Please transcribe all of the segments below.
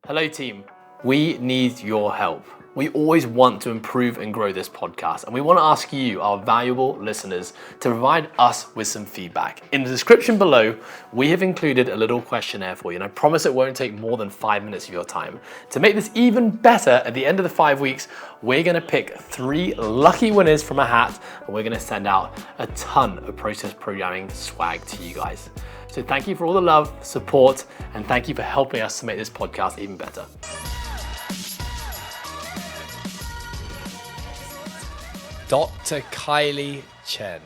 Hello team, we need your help. We always want to improve and grow this podcast, and we want to ask you, our valuable listeners, to provide us with some feedback. In the description below, we have included a little questionnaire for you, and I promise it won't take more than 5 minutes of your time. To make this even better, at the end of the 5 weeks, we're going to pick 3 lucky winners from a hat, and we're going to send out a ton of process programming swag to you guys. So thank you for all the love, support, and thank you for helping us to make this podcast even better. Dr. Kaili Chen,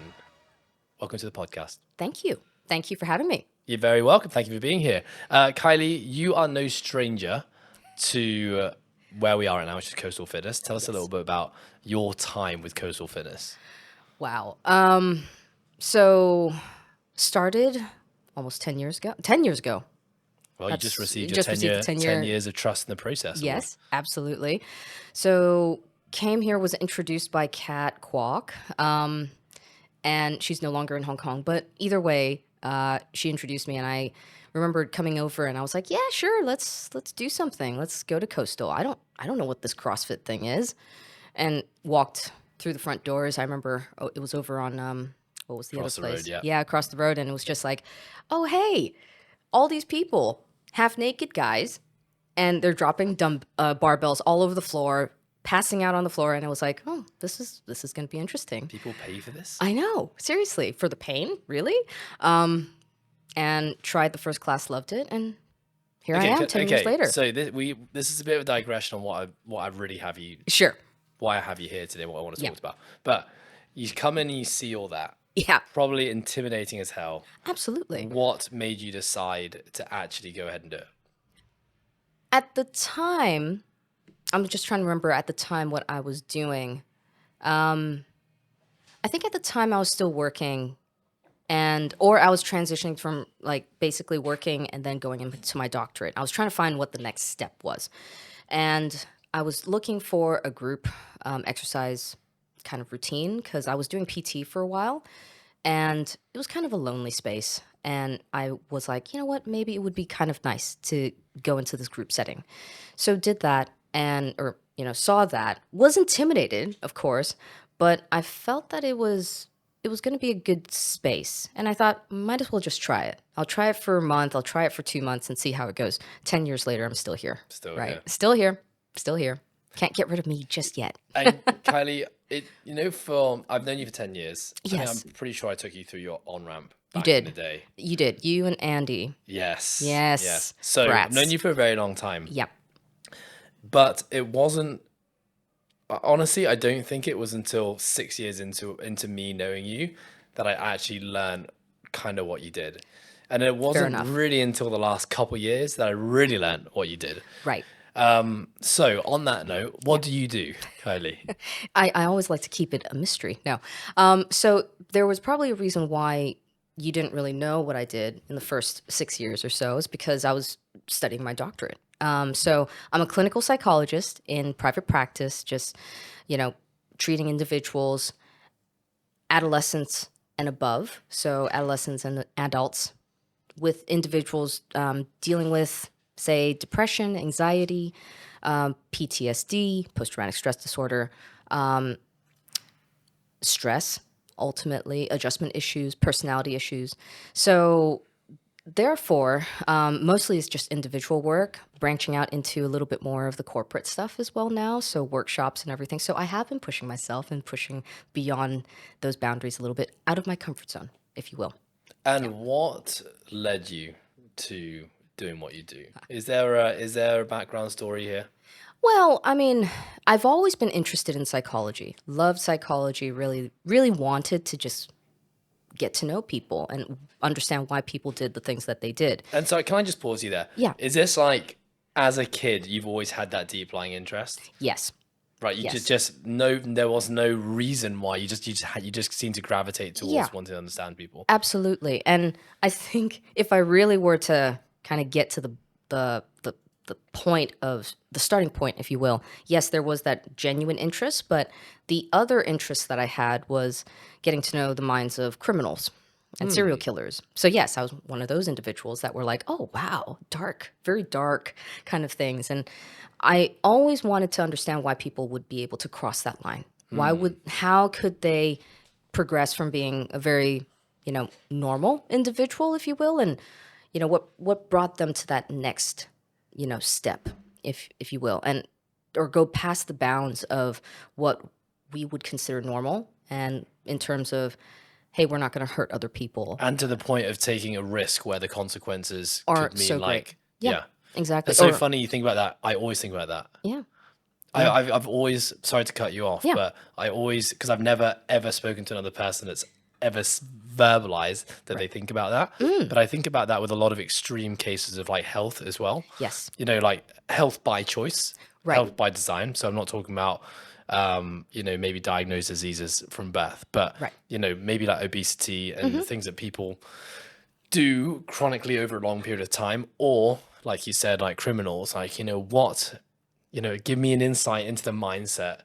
welcome to the podcast. Thank you. Thank you for having me. You're very welcome. Thank you for being here. Kaili, you are no stranger to where we are right now, which is Coastal Fitness. Tell us a little bit about your time with Coastal Fitness. Wow. So started almost 10 years ago. 10 years ago. Well, you just received your 10 years of trust in the process. Yes, absolutely. So came here, was introduced by Kat Kwok, and she's no longer in Hong Kong. But either way, she introduced me, and I remembered coming over, and I was like, "Yeah, sure, let's do something. Let's go to Coastal. I don't know what this CrossFit thing is," and walked through the front doors. I remember it was over on what was the Across other the place? road, yeah. Across the road, and it was just like, "Oh, hey, all these people, half naked guys, and they're dropping barbells all over the floor." Passing out on the floor, and I was like, "Oh, this is going to be interesting." People pay for this? I know, seriously, for the pain, really. And tried the first class, loved it, and here I am 10 years later. So this is a bit of a digression on what I really have you. Sure. Why I have you here today, what I want to talk about. But you come in and you see all that. Yeah. Probably intimidating as hell. Absolutely. What made you decide to actually go ahead and do it? At the time, I'm just trying to remember at the time what I was doing. I think at the time I was still working or I was transitioning from like basically working and then going into my doctorate. I was trying to find what the next step was. And I was looking for a group exercise kind of routine because I was doing PT for a while and it was kind of a lonely space. And I was like, you know what, maybe it would be kind of nice to go into this group setting. So did that. Saw that, was intimidated, of course, but I felt that it was going to be a good space. And I thought, might as well just try it. I'll try it for a month. I'll try it for 2 months and see how it goes. 10 years later, I'm still here. Still here. Can't get rid of me just yet. And Kaili, I've known you for 10 years. Yes. I'm pretty sure I took you through your on-ramp You back did. in the day. You did. You and Andy. Yes. So I've known you for a very long time. Yep. But it wasn't, honestly, I don't think it was until 6 years into me knowing you that I actually learned kind of what you did. And it wasn't really until the last couple of years that I really learned what you did. Right. So on that note, what do you do, Kaili? I always like to keep it a mystery. No. So there was probably a reason why you didn't really know what I did in the first 6 years or so is because I was studying my doctorate. So I'm a clinical psychologist in private practice, just, treating individuals, adolescents and above. So adolescents and adults with individuals dealing with, say, depression, anxiety, PTSD, post-traumatic stress disorder, stress, ultimately, adjustment issues, personality issues. So therefore, mostly it's just individual work, branching out into a little bit more of the corporate stuff as well now, so workshops and everything. So I have been pushing myself and pushing beyond those boundaries a little bit, out of my comfort zone, if you will. And what led you to doing what you do? Is there a background story here? Well, I mean, I've always been interested in psychology, loved psychology, really, really wanted to just get to know people and understand why people did the things that they did. And so can I just pause you there? Yeah. Is this like, as a kid, you've always had that deep lying interest? Yes. Right. You Yes. just no, there was no reason why you just seemed to gravitate towards wanting to understand people. Absolutely. And I think if I really were to kind of get to the point of the starting point, if you will, yes, there was that genuine interest, but the other interest that I had was getting to know the minds of criminals. and serial killers. So yes, I was one of those individuals that were like, oh wow, dark, very dark kind of things. And I always wanted to understand why people would be able to cross that line. How could they progress from being a very, normal individual, if you will, and what brought them to that next, step, if you will, and or go past the bounds of what we would consider normal, and in terms of, hey, we're not going to hurt other people, And to the point of taking a risk where the consequences aren't could mean so great. like, Yeah, yeah. exactly. It's so Or funny you think about that. I always think about that. yeah, I've always, sorry to cut you off, Yeah. but I always, because I've never ever spoken to another person that's ever verbalized that they think about that. But I think about that with a lot of extreme cases of like health as well. yes, Like health by choice, Right. health by design. So I'm not talking about, maybe diagnosed diseases from birth, but, Right. Maybe like obesity and the things that people do chronically over a long period of time, or like you said, like criminals, like, give me an insight into the mindset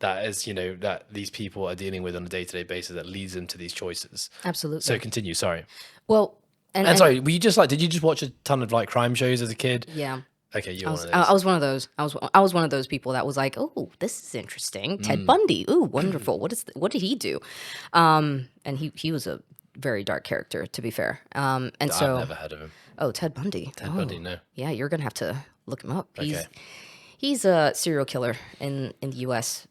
that is, that these people are dealing with on a day-to-day basis that leads them to these choices. absolutely. So continue, sorry. Well, And sorry, were you just like, did you just watch a ton of like crime shows as a kid? yeah. Okay, you're one of those. I was one of those. I was one of those people that was like, "Oh, this is interesting." Ted Bundy. Ooh, wonderful. What did he do? And he was a very dark character, to be fair. And I've so, never heard of him. oh, Ted Bundy. Ted Bundy, no. Yeah, you're gonna have to look him up. Okay. He's a serial killer in the U.S.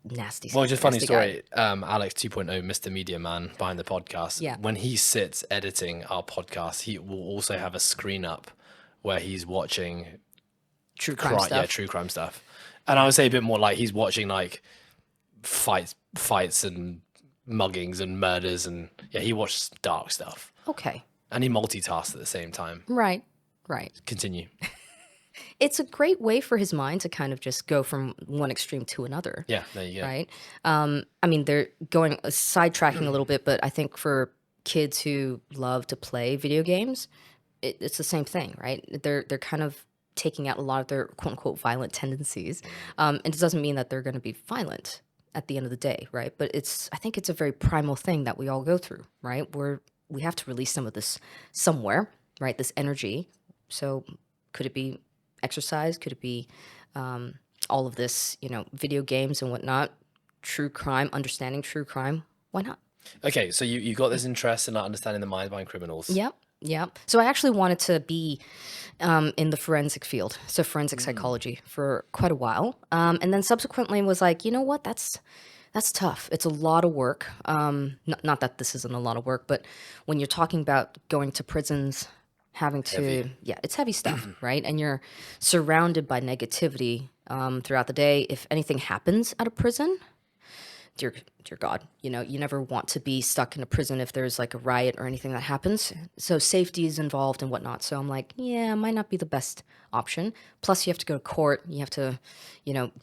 Nasty. Well, just funny nasty guy. story. Alex 2.0, Mr. Media Man behind the podcast. Yeah. When he sits editing our podcast, he will also have a screen up where he's watching True crime stuff. Yeah, true crime stuff. And I would say a bit more like he's watching like fights and muggings and murders, and yeah, he watches dark stuff. Okay. And he multitasks at the same time. Right. Continue. It's a great way for his mind to kind of just go from one extreme to another. Yeah, there you go. Right. I mean, they're going sidetracking a little bit, but I think for kids who love to play video games, it's the same thing, right? They're kind of taking out a lot of their quote unquote violent tendencies, and it doesn't mean that they're going to be violent at the end of the day, right? But I think it's a very primal thing that we all go through, right? We have to release some of this somewhere, right? This energy. So could it be exercise? Could it be all of this, video games and whatnot? True crime, understanding true crime. Why not? Okay, so you got this interest in understanding the mind behind criminals. Yep. So I actually wanted to be in the forensic field, so forensic psychology, for quite a while, and then subsequently was like, you know what, that's tough. It's a lot of work. Not that this isn't a lot of work, but when you're talking about going to prisons, having to, Heavy. yeah, it's heavy stuff, right? And you're surrounded by negativity throughout the day. If anything happens at a prison, dear God, you never want to be stuck in a prison if there's like a riot or anything that happens. So safety is involved and whatnot. So I'm like, yeah, it might not be the best option. Plus you have to go to court. You have to,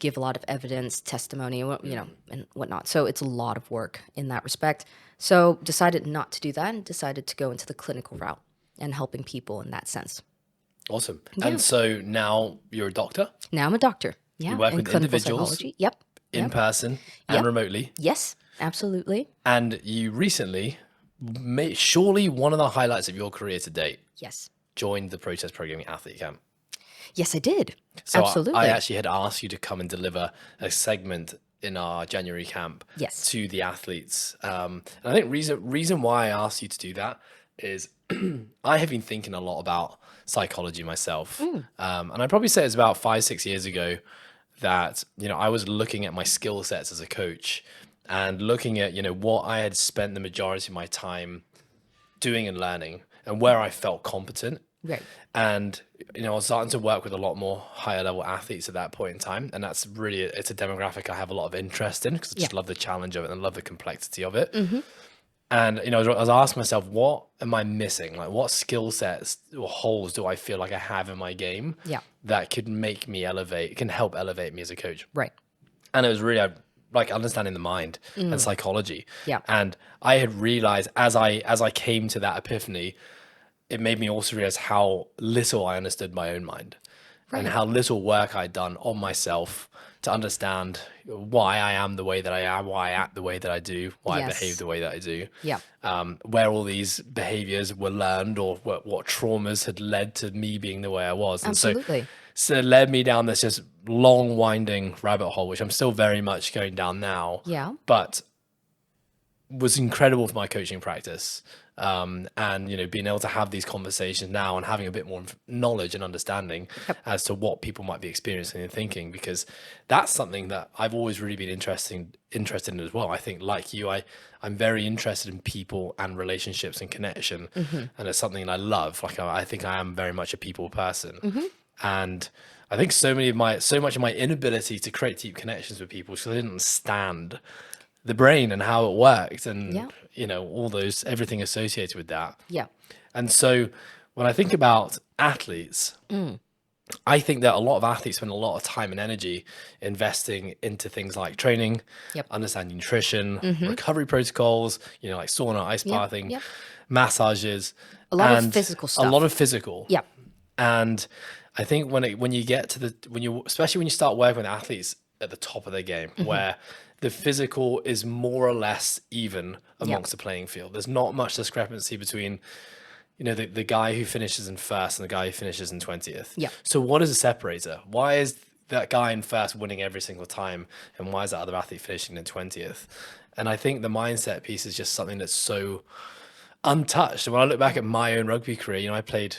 give a lot of evidence, testimony, and whatnot. So it's a lot of work in that respect. So decided not to do that and decided to go into the clinical route and helping people in that sense. Awesome. And so now you're a doctor Now I'm a doctor. Yeah. You work in with clinical individuals? psychology. Yep. in person and Yep. remotely. Yes, absolutely. And you recently, surely one of the highlights of your career to date, Yes. joined the Process Programming Athlete Camp. Yes, I did. So Absolutely. I actually had asked you to come and deliver a segment in our January camp Yes. to the athletes. And I think reason why I asked you to do that is I have been thinking a lot about psychology myself. And I'd probably say it's about 5-6 years ago that, I was looking at my skill sets as a coach and looking at, what I had spent the majority of my time doing and learning and where I felt competent. Right. And, I was starting to work with a lot more higher level athletes at that point in time. And that's really, it's a demographic I have a lot of interest in because I just love the challenge of it and love the complexity of it. And, I was asking myself, what am I missing? Like what skill sets or holes do I feel like I have in my game that could make me elevate, can help elevate me as a coach? Right. And it was really like understanding the mind and psychology. Yeah. And I had realized as I came to that epiphany, it made me also realize how little I understood my own mind and how little work I'd done on myself to understand why I am the way that I am, why I act the way that I do, why I behave Yes. the way that I do, Yeah. where all these behaviors were learned or what traumas had led to me being the way I was. And Absolutely. so it led me down this just long winding rabbit hole, which I'm still very much going down now, Yeah. but was incredible for my coaching practice. And being able to have these conversations now and having a bit more knowledge and understanding Yep. as to what people might be experiencing and thinking, because that's something that I've always really been interested in as well. I think, like you, I'm very interested in people and relationships and connection, and it's something I love. Like I think I am very much a people person, and I think so much of my inability to create deep connections with people because I didn't understand the brain and how it worked, and Yeah. all those, everything associated with that. Yeah. And so when I think about athletes, I think that a lot of athletes spend a lot of time and energy investing into things like training, Yep. understanding nutrition, recovery protocols, like sauna, ice Yep. bathing, Yep. massages, A lot of and physical a lot stuff. of physical. Yep. And I think when you get to especially when you start working with athletes at the top of their game, where the physical is more or less even amongst the playing field. There's not much discrepancy between, the guy who finishes in first and the guy who finishes in 20th. Yeah. So what is a separator? Why is that guy in first winning every single time, and why is that other athlete finishing in 20th? And I think the mindset piece is just something that's so untouched. And when I look back at my own rugby career, I played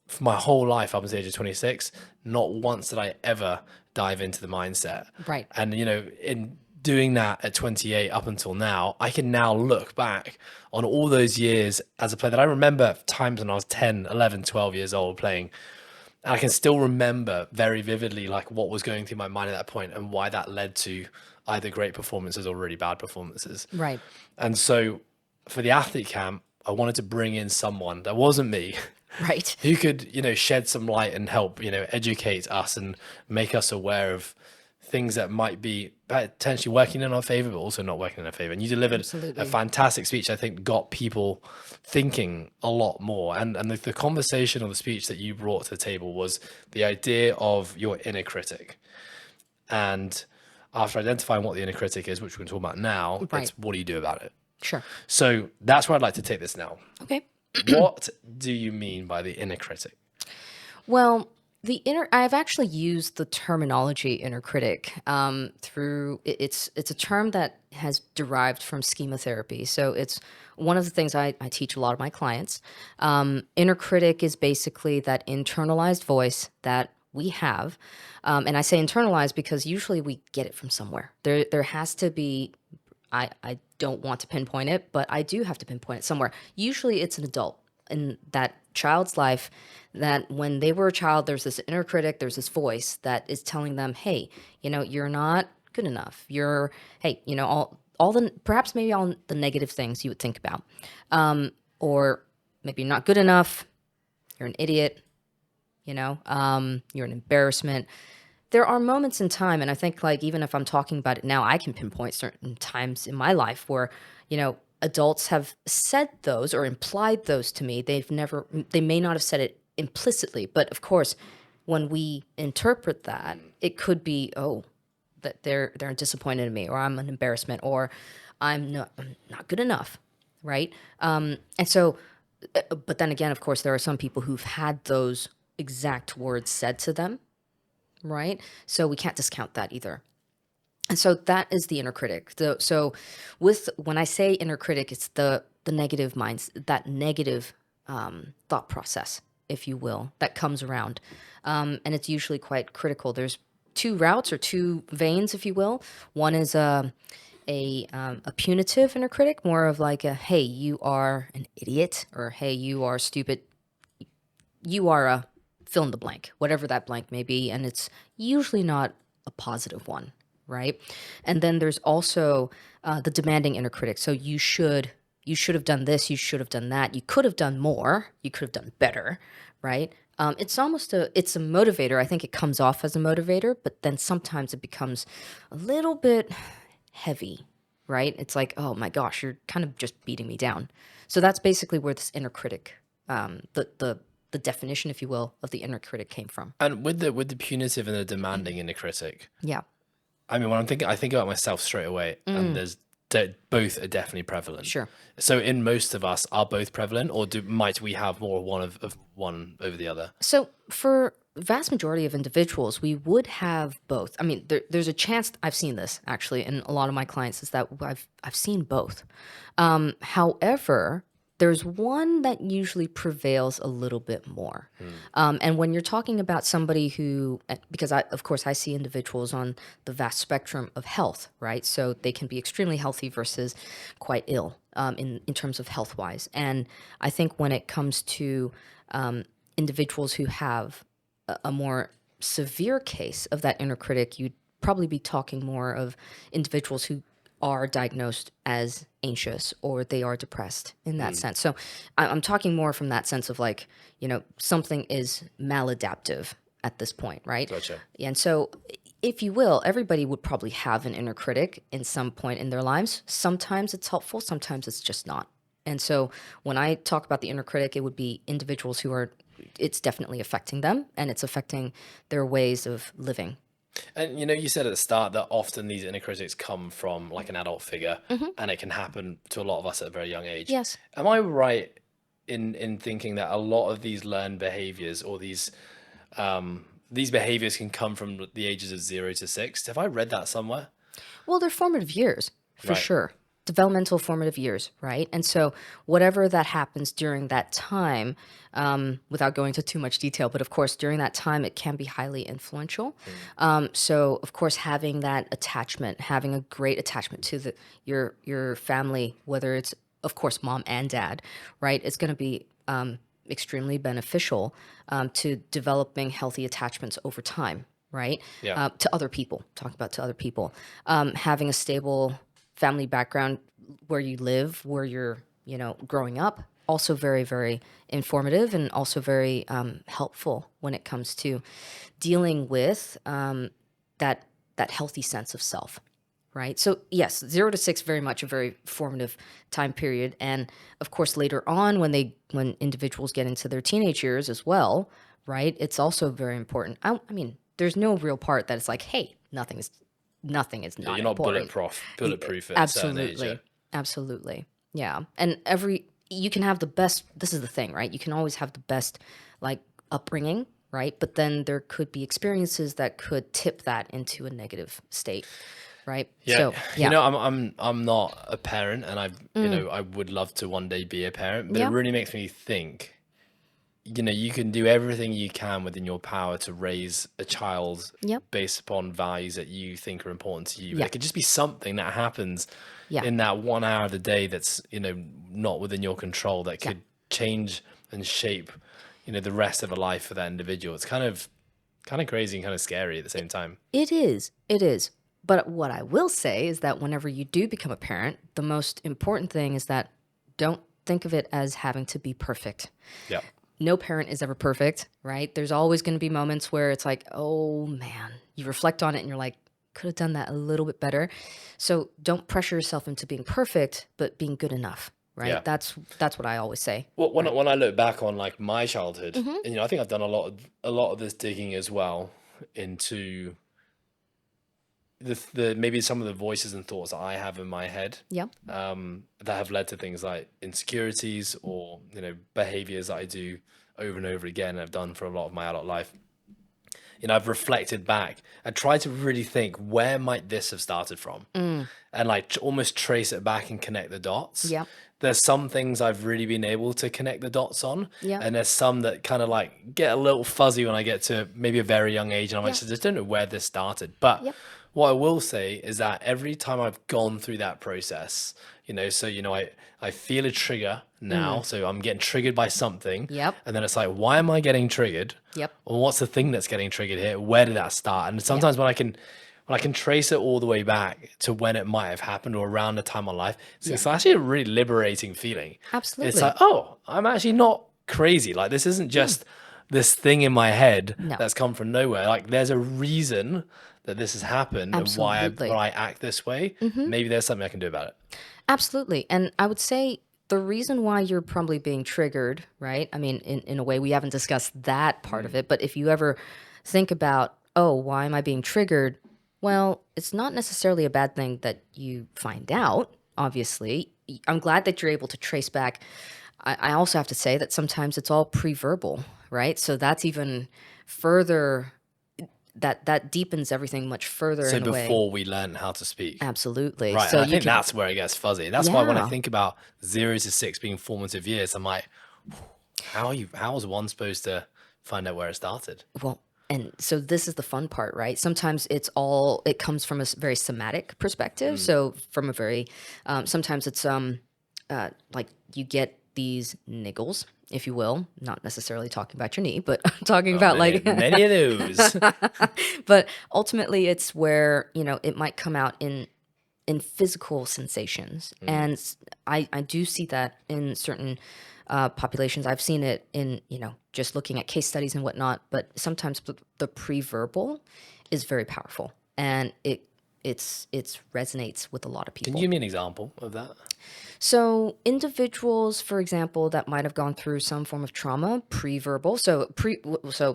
for my whole life up until the age of 26. Not once did I ever dive into the mindset. Right. And, in doing that at 28 up until now, I can now look back on all those years as a player that I remember times when I was 10, 11, 12 years old playing. And I can still remember very vividly like what was going through my mind at that point and why that led to either great performances or really bad performances. Right. And so for the athlete camp, I wanted to bring in someone that wasn't me, Right. who could, shed some light and help, educate us and make us aware of things that might be potentially working in our favor, but also not working in our favor. And you delivered Absolutely. a fantastic speech. I think got people thinking a lot more. And the conversation or the speech that you brought to the table was the idea of your inner critic. And after identifying what the inner critic is, which we're going to talk about now, Right. it's what do you do about it? Sure. So that's where I'd like to take this now. Okay. What do you mean by the inner critic? Well, I've actually used the terminology inner critic through it's a term that has derived from schema therapy. So it's one of the things I teach a lot of my clients. Inner critic is basically that internalized voice that we have, and I say internalized because usually we get it from somewhere. There has to be. I don't want to pinpoint it, but I do have to pinpoint it somewhere. Usually it's an adult in that child's life that when they were a child, there's this inner critic, there's this voice that is telling them, hey, you're not good enough. Hey, all the, perhaps maybe all the negative things you would think about. Or maybe you're not good enough. You're an idiot. You're an embarrassment. There are moments in time, and I think like even if I'm talking about it now, I can pinpoint certain times in my life where, adults have said those or implied those to me. They may not have said it implicitly, but of course, when we interpret that, it could be, that they're disappointed in me, or I'm an embarrassment, or I'm not good enough, right? And so, but then again, of course, there are some people who've had those exact words said to them, right? So we can't discount that either. And so that is the inner critic. So when I say inner critic, it's the negative minds, that negative thought process, if you will, that comes around. And it's usually quite critical. There's two routes or two veins, if you will. One is a punitive inner critic, more of like a, hey, you are an idiot, or hey, you are stupid. You are a fill in the blank, whatever that blank may be. And it's usually not a positive one, right? And then there's also the demanding inner critic. So you should have done this, you should have done that, you could have done more, you could have done better, right? It's almost it's a motivator. I think it comes off as a motivator, but then sometimes it becomes a little bit heavy, right? It's like, oh my gosh, you're kind of just beating me down. So that's basically where this inner critic, the definition, if you will, of the inner critic came from. And with the punitive and the demanding inner critic, Yeah. I mean, when I think about myself straight away, and both are definitely prevalent. Sure. So in most of us, are both prevalent, or might we have more of one over the other? So for vast majority of individuals, we would have both. I mean, there's a chance I've seen this actually in a lot of my clients is that I've seen both. However, there's one that usually prevails a little bit more. And when you're talking about somebody who, because of course, I see individuals on the vast spectrum of health, right? So they can be extremely healthy versus quite ill in terms of health wise. And I think when it comes to individuals who have a more severe case of that inner critic, you'd probably be talking more of individuals who are diagnosed as anxious or they are depressed in that sense. So I'm talking more from that sense of like, something is maladaptive at this point, right? Gotcha. And so, if you will, everybody would probably have an inner critic in some point in their lives. Sometimes it's helpful, sometimes it's just not. And so when I talk about the inner critic, it would be individuals who are, it's definitely affecting them and it's affecting their ways of living. And you said at the start that often these inner critics come from like an adult figure, and it can happen to a lot of us at a very young age. Yes. Am I right in thinking that a lot of these learned behaviors or these behaviors can come from the ages of 0 to 6? Have I read that somewhere? Well, they're formative years for Right. sure. Developmental formative years, right? And so whatever that happens during that time, without going into too much detail, but of course during that time it can be highly influential. So of course having that attachment, having a great attachment to your family, whether it's of course mom and dad, right? It's going to be extremely beneficial to developing healthy attachments over time, right? Yeah. To other people, talking about to other people, having a stable family background where you live, where you're, growing up, also very, very informative and also very helpful when it comes to dealing with that healthy sense of self, right? So yes, 0 to 6, very much a very formative time period, and of course later on when individuals get into their teenage years as well, right? It's also very important. I mean, there's no real part that it's like, hey, nothing is not You're not important. bulletproof at a certain age. Absolutely. Yeah. Absolutely. Yeah. And you can have the best, this is the thing, right? You can always have the best like upbringing, right? But then there could be experiences that could tip that into a negative state, right? Yeah. So, yeah. I'm not a parent, and I would love to one day be a parent, but Yeah. it really makes me think, you can do everything you can within your power to raise a child Yep. based upon values that you think are important to you. But Yeah. it could just be something that happens Yeah. in that 1 hour of the day that's, not within your control that could change and shape, the rest of a life for that individual. It's kind of crazy and kind of scary at the same time. It is. It is. But what I will say is that whenever you do become a parent, the most important thing is that don't think of it as having to be perfect. Yeah. No parent is ever perfect, right? There's always going to be moments where it's like, oh man, you reflect on it and you're like, could have done that a little bit better. So don't pressure yourself into being perfect, but being good enough, right? Yeah. That's what I always say. Well, when I look back on like my childhood, and I think I've done a lot of this digging as well into the maybe some of the voices and thoughts that I have in my head, Yeah. that have led to things like insecurities or behaviors that I do over and over again and I've done for a lot of my adult life. I've reflected back and tried to really think, where might this have started from, and like almost trace it back and connect the dots. Yeah. There's some things I've really been able to connect the dots on, Yeah. and there's some that kind of like get a little fuzzy when I get to maybe a very young age, and I'm like, I just don't know where this started. But Yep. what I will say is that every time I've gone through that process, I feel a trigger now, so I'm getting triggered by something. Yep. And then it's like, why am I getting triggered? Yep. Or what's the thing that's getting triggered here? Where did that start? And sometimes when I can trace it all the way back to when it might have happened or around the time of life, it's actually a really liberating feeling. Absolutely. It's like, oh, I'm actually not crazy. Like, this isn't just this thing in my head No. that's come from nowhere. Like, there's a reason that this has happened Absolutely. and why I act this way. Maybe there's something I can do about it. Absolutely. And I would say the reason why you're probably being triggered, right? I mean, in a way, we haven't discussed that part of it, but if you ever think about, oh, why am I being triggered? Well, it's not necessarily a bad thing that you find out, obviously. I'm glad that you're able to trace back. I also have to say that sometimes it's all pre-verbal, right? So that's even further, that deepens everything much further So in a way. before we learn how to speak. Absolutely. Right. And So I you think can, that's where it gets fuzzy. That's why when I yeah. think about 0 to 6 being formative years, I'm like, how is one supposed to find out where it started? Well, and so this is the fun part, right? Sometimes it comes from a very somatic perspective. Mm. So from a very, sometimes it's like you get these niggles, if you will, not necessarily talking about your knee, but I'm talking Oh, about like, many of those. but ultimately it's where, it might come out in physical sensations. Mm. And I do see that in certain populations. I've seen it in, just looking at case studies and whatnot, but sometimes the pre-verbal is very powerful and it's resonates with a lot of Can you people. give me an example of that? So individuals, for example, that might have gone through some form of trauma, pre-verbal. So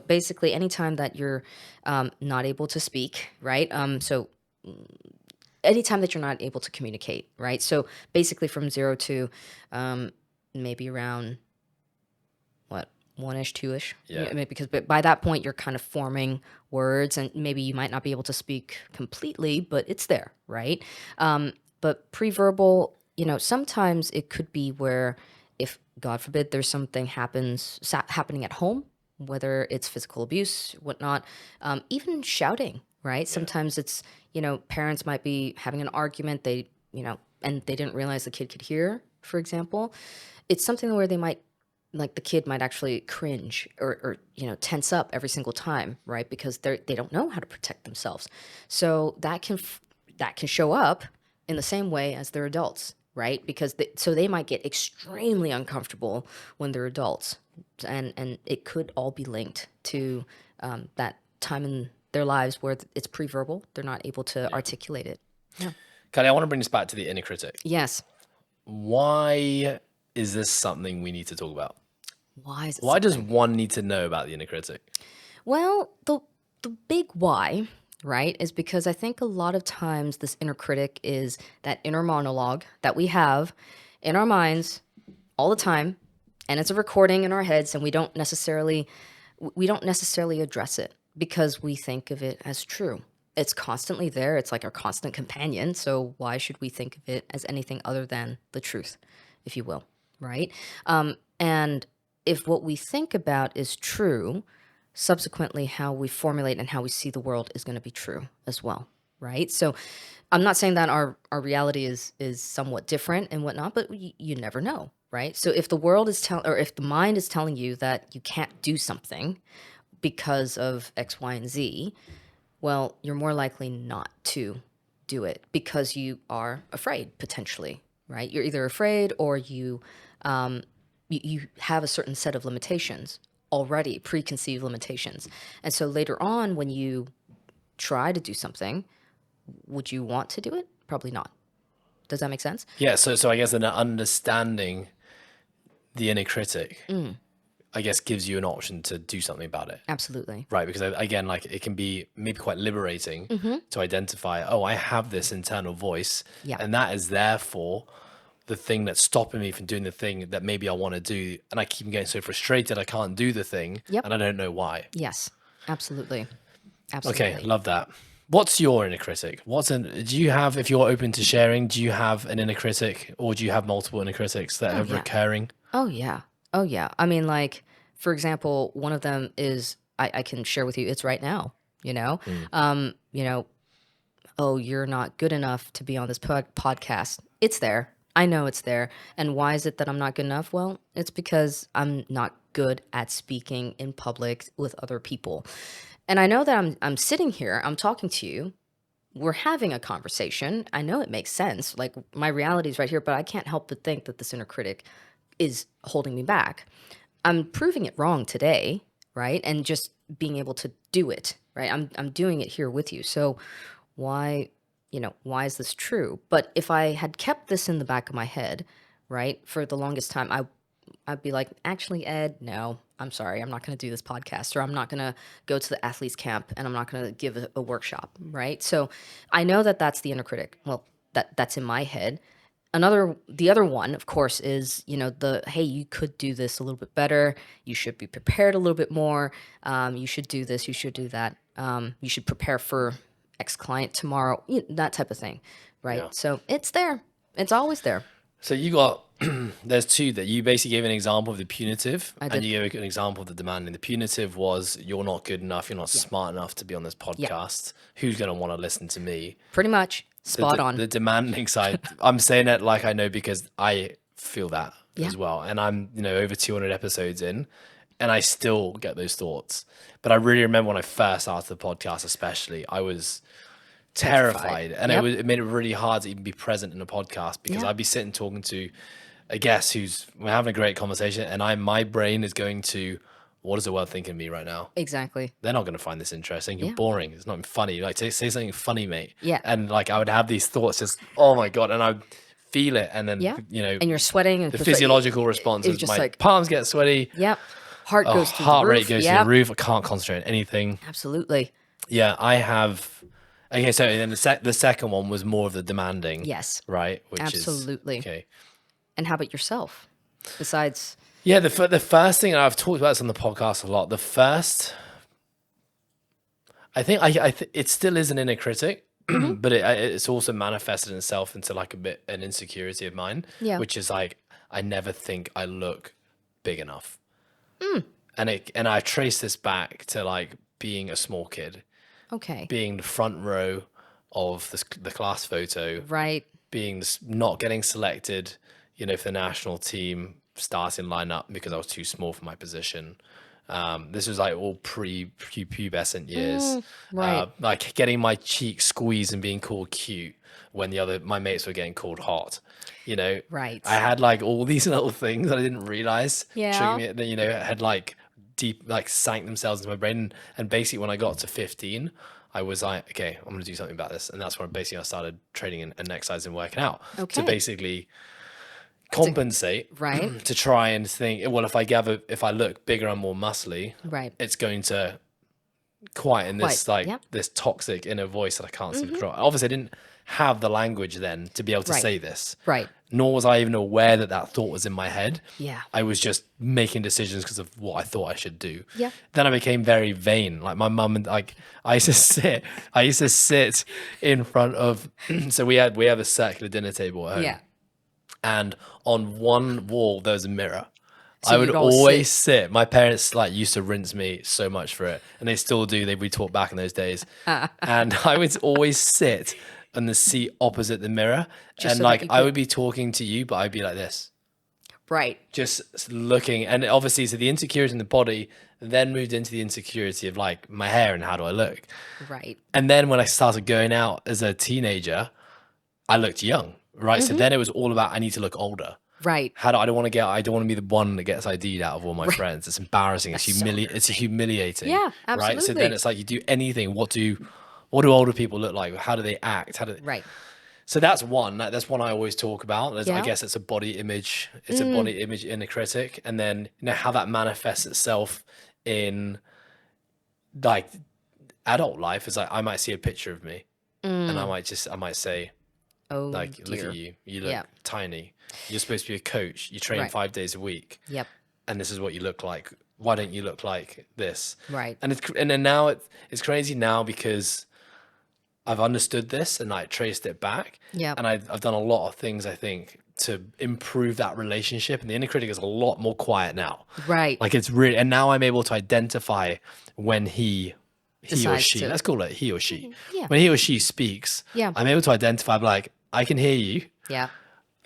basically anytime that you're not able to speak, right? So anytime that you're not able to communicate, right? So basically from 0 to maybe around what, one-ish, two-ish. Yeah. I mean, because by that point you're kind of forming words, and maybe you might not be able to speak completely, but it's there, right? But pre-verbal, sometimes it could be where, if God forbid there's something happening at home, whether it's physical abuse, whatnot, even shouting, right? Sometimes it's, parents might be having an argument, and they didn't realize the kid could hear, for example. It's something where they might, like the kid might actually cringe or tense up every single time, right? Because they don't know how to protect themselves. So that can show up in the same way as they're adults, right? Because so they might get extremely uncomfortable when they're adults, and it could all be linked to that time in their lives where it's pre-verbal. They're not able to articulate it. Yeah. Kylie, I want to bring this back to the inner critic. Yes. Why is this something we need to talk about? Why is it Why does something? one need to know about the inner critic? Well, the big why, right, is because I think a lot of times this inner critic is that inner monologue that we have in our minds all the time, and it's a recording in our heads, and we don't necessarily address it because we think of it as true. It's constantly there. It's like our constant companion. So why should we think of it as anything other than the truth, if you will, right? And if what we think about is true, subsequently how we formulate and how we see the world is going to be true as well, right? So I'm not saying that our reality is somewhat different and whatnot, but you never know, right? So if the world is or if the mind is telling you that you can't do something because of X, Y, and Z, well, you're more likely not to do it because you are afraid potentially, right? You're either afraid or you have a certain set of limitations already, preconceived limitations. And so later on, when you try to do something, would you want to do it? Probably not. Does that make sense? Yeah, so I guess an understanding the inner critic, I guess, gives you an option to do something about it. Absolutely. Right, because again, like it can be maybe quite liberating to identify, oh, I have this internal voice, Yeah. and that is therefore the thing that's stopping me from doing the thing that maybe I want to do, and I keep getting so frustrated I can't do the thing, Yep. and I don't know why. Yes. Absolutely. Okay, Absolutely. love that. What's your inner critic? Do you have, if you're open to sharing, do you have an inner critic, or do you have multiple inner critics that Oh are yeah. recurring? Oh yeah. Oh yeah. I mean, like, for example, one of them is I can share with you. It's right now. You know, Mm. you know. Oh, you're not good enough to be on this podcast. It's there. I know it's there. And why is it that I'm not good enough? Well, it's because I'm not good at speaking in public with other people. And I know that I'm sitting here, I'm talking to you, we're having a conversation. I know it makes sense. Like my reality is right here, but I can't help but think that this inner critic is holding me back. I'm proving it wrong today, right? And just being able to do it, right? I'm doing it here with you. So why, why is this true? But if I had kept this in the back of my head, right, for the longest time, I'd be like, actually, Ed, no, I'm sorry. I'm not going to do this podcast, or I'm not going to go to the athletes camp, and I'm not going to give a workshop. Right. So I know that that's the inner critic. Well, that's in my head. The other one, of course, is, hey, you could do this a little bit better. You should be prepared a little bit more. You should do this. You should do that. You should prepare for X client tomorrow. That type of thing. Right. Yeah. So it's there. It's always there. So you got, there's two that you basically gave an example of the punitive, I and did. you gave an example of the demanding. The punitive was, you're not good enough, you're not smart enough to be on this podcast. Who's going to want to listen to me? Pretty much. Spot on. The demanding side, I'm saying that like I know because I feel that as well. And I'm, over 200 episodes in, and I still get those thoughts. But I really remember when I first started the podcast, especially, I was terrified. And it made it really hard to even be present in a podcast, because I'd be sitting talking to a guest we're having a great conversation, and my brain is going to, what is the world thinking of me right now? Exactly. They're not going to find this interesting. You're boring. It's not funny. Like, say something funny, mate. Yeah. And like, I would have these thoughts just, oh my God. And I feel it. And then, and you're sweating. And the physiological response is just my like, palms get sweaty. Yep. Heart goes through Heart the roof. rate goes through the roof. I can't concentrate on anything. Absolutely. Yeah, I have. Okay, so then the second one was more of the demanding. Yes. Right? Which Absolutely. is, okay. And how about yourself? Besides... Yeah, the first thing, and I've talked about this on the podcast a lot, the first, I think it still is an inner critic, but it's also manifested itself into like a bit an insecurity of mine, which is like, I never think I look big enough. And I trace this back to like being a small kid. Okay. Being the front row of the class photo. Right. Being not getting selected, for the national team starting lineup because I was too small for my position. This was like all pre-pubescent years. Right. Like getting my cheek squeezed and being called cute when my mates were getting called hot. Right. I had like all these little things that I didn't realize. Yeah. Had like deep, like sank themselves into my brain. And basically when I got to 15, I was like, okay, I'm going to do something about this. And that's when basically I started training and exercising and working out to basically compensate, right, to try and think, well, if I look bigger and more muscly, right, it's going to quieten this this toxic inner voice that I can't seem to control. Obviously I didn't have the language then to be able to say this, right, nor was I even aware that thought was in my head. I was just making decisions because of what I thought I should do. Then I became very vain. Like my mum and like I used to sit in front of so we have a circular dinner table at home. And on one wall there was a mirror. So I would always sit. My parents used to rinse me so much for it, and they still do. We talk back in those days, and I would always sit on the seat opposite the mirror, and I would be talking to you, but I'd be like this, right, just looking. And obviously, so the insecurity in the body then moved into the insecurity of like my hair and how do I look, right. And then when I started going out as a teenager, I looked young. Right. So then it was all about, I need to look older. Right. I don't want to be the one that gets ID'd out of all my friends. It's embarrassing. It's humiliating. Yeah, absolutely. Right. So then it's like you do anything. What do older people look like? How do they act? Right. So that's one. That's one I always talk about. I guess it's a body image. It's a body image inner critic. And then how that manifests itself in like adult life is like I might see a picture of me and I might say, oh, like, dear. Look at you. You look tiny. You're supposed to be a coach. You train 5 days a week. Yep. And this is what you look like. Why don't you look like this? Right. And then now it's crazy now because I've understood this and traced it back. Yeah. And I've done a lot of things, I think, to improve that relationship. And the inner critic is a lot more quiet now. Right. Like it's really, and now I'm able to identify when he or she, let's call it he or she. Yeah. When he or she speaks, I'm able to identify, like, I can hear you. Yeah.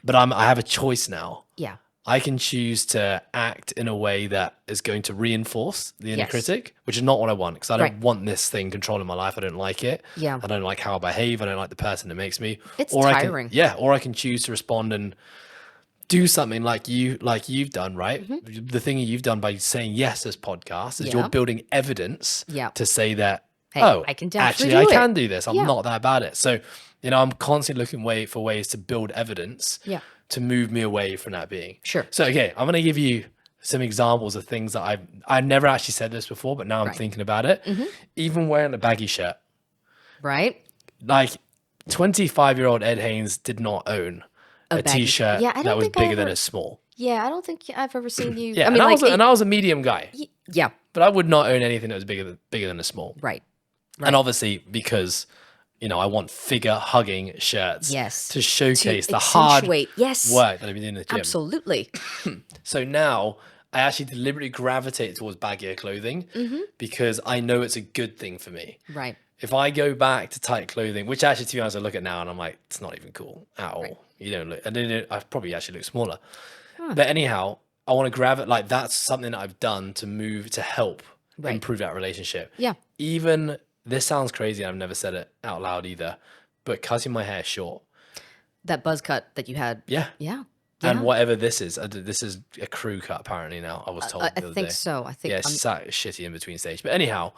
But I have a choice now. Yeah. I can choose to act in a way that is going to reinforce the inner critic, which is not what I want, because I don't want this thing controlling my life. I don't like it. Yeah. I don't like how I behave. I don't like the person that makes me. It's tiring. Or I can choose to respond and do something like you've done, right? The thing you've done by saying yes to this podcast is you're building evidence to say that, hey, I can actually I can do this. I'm not that bad at it. So, I'm constantly looking for ways to build evidence to move me away from that being. Sure. So, okay, I'm going to give you some examples of things that I've never actually said this before, but now I'm Right. thinking about it. Even wearing a baggy shirt. Right. Like 25-year-old Ed Haynes did not own a baggy- t-shirt Yeah, I that don't was think I bigger than ever- a small. Yeah, I don't think I've ever seen you. Yeah, I mean, and I was a medium guy, yeah. but I would not own anything that was bigger than a small. Right. And obviously because, I want figure hugging shirts Yes. to showcase To the hard work accentuate. Yes. that I've been doing in the gym. Absolutely. So now I actually deliberately gravitate towards baggier clothing because I know it's a good thing for me. Right. If I go back to tight clothing, which actually, to be honest, I look at now and I'm like, it's not even cool at all. Right. You don't look, and then I probably actually look smaller. But anyhow, I want to gravitate, like that's something that I've done to move, to help improve that relationship. Yeah. Even, this sounds crazy, I've never said it out loud either, but cutting my hair short. That buzz cut that you had. Yeah. Yeah. And whatever this is a crew cut apparently now, I was told the I other think day. so. I think Yeah, it's shitty in between stage. But anyhow,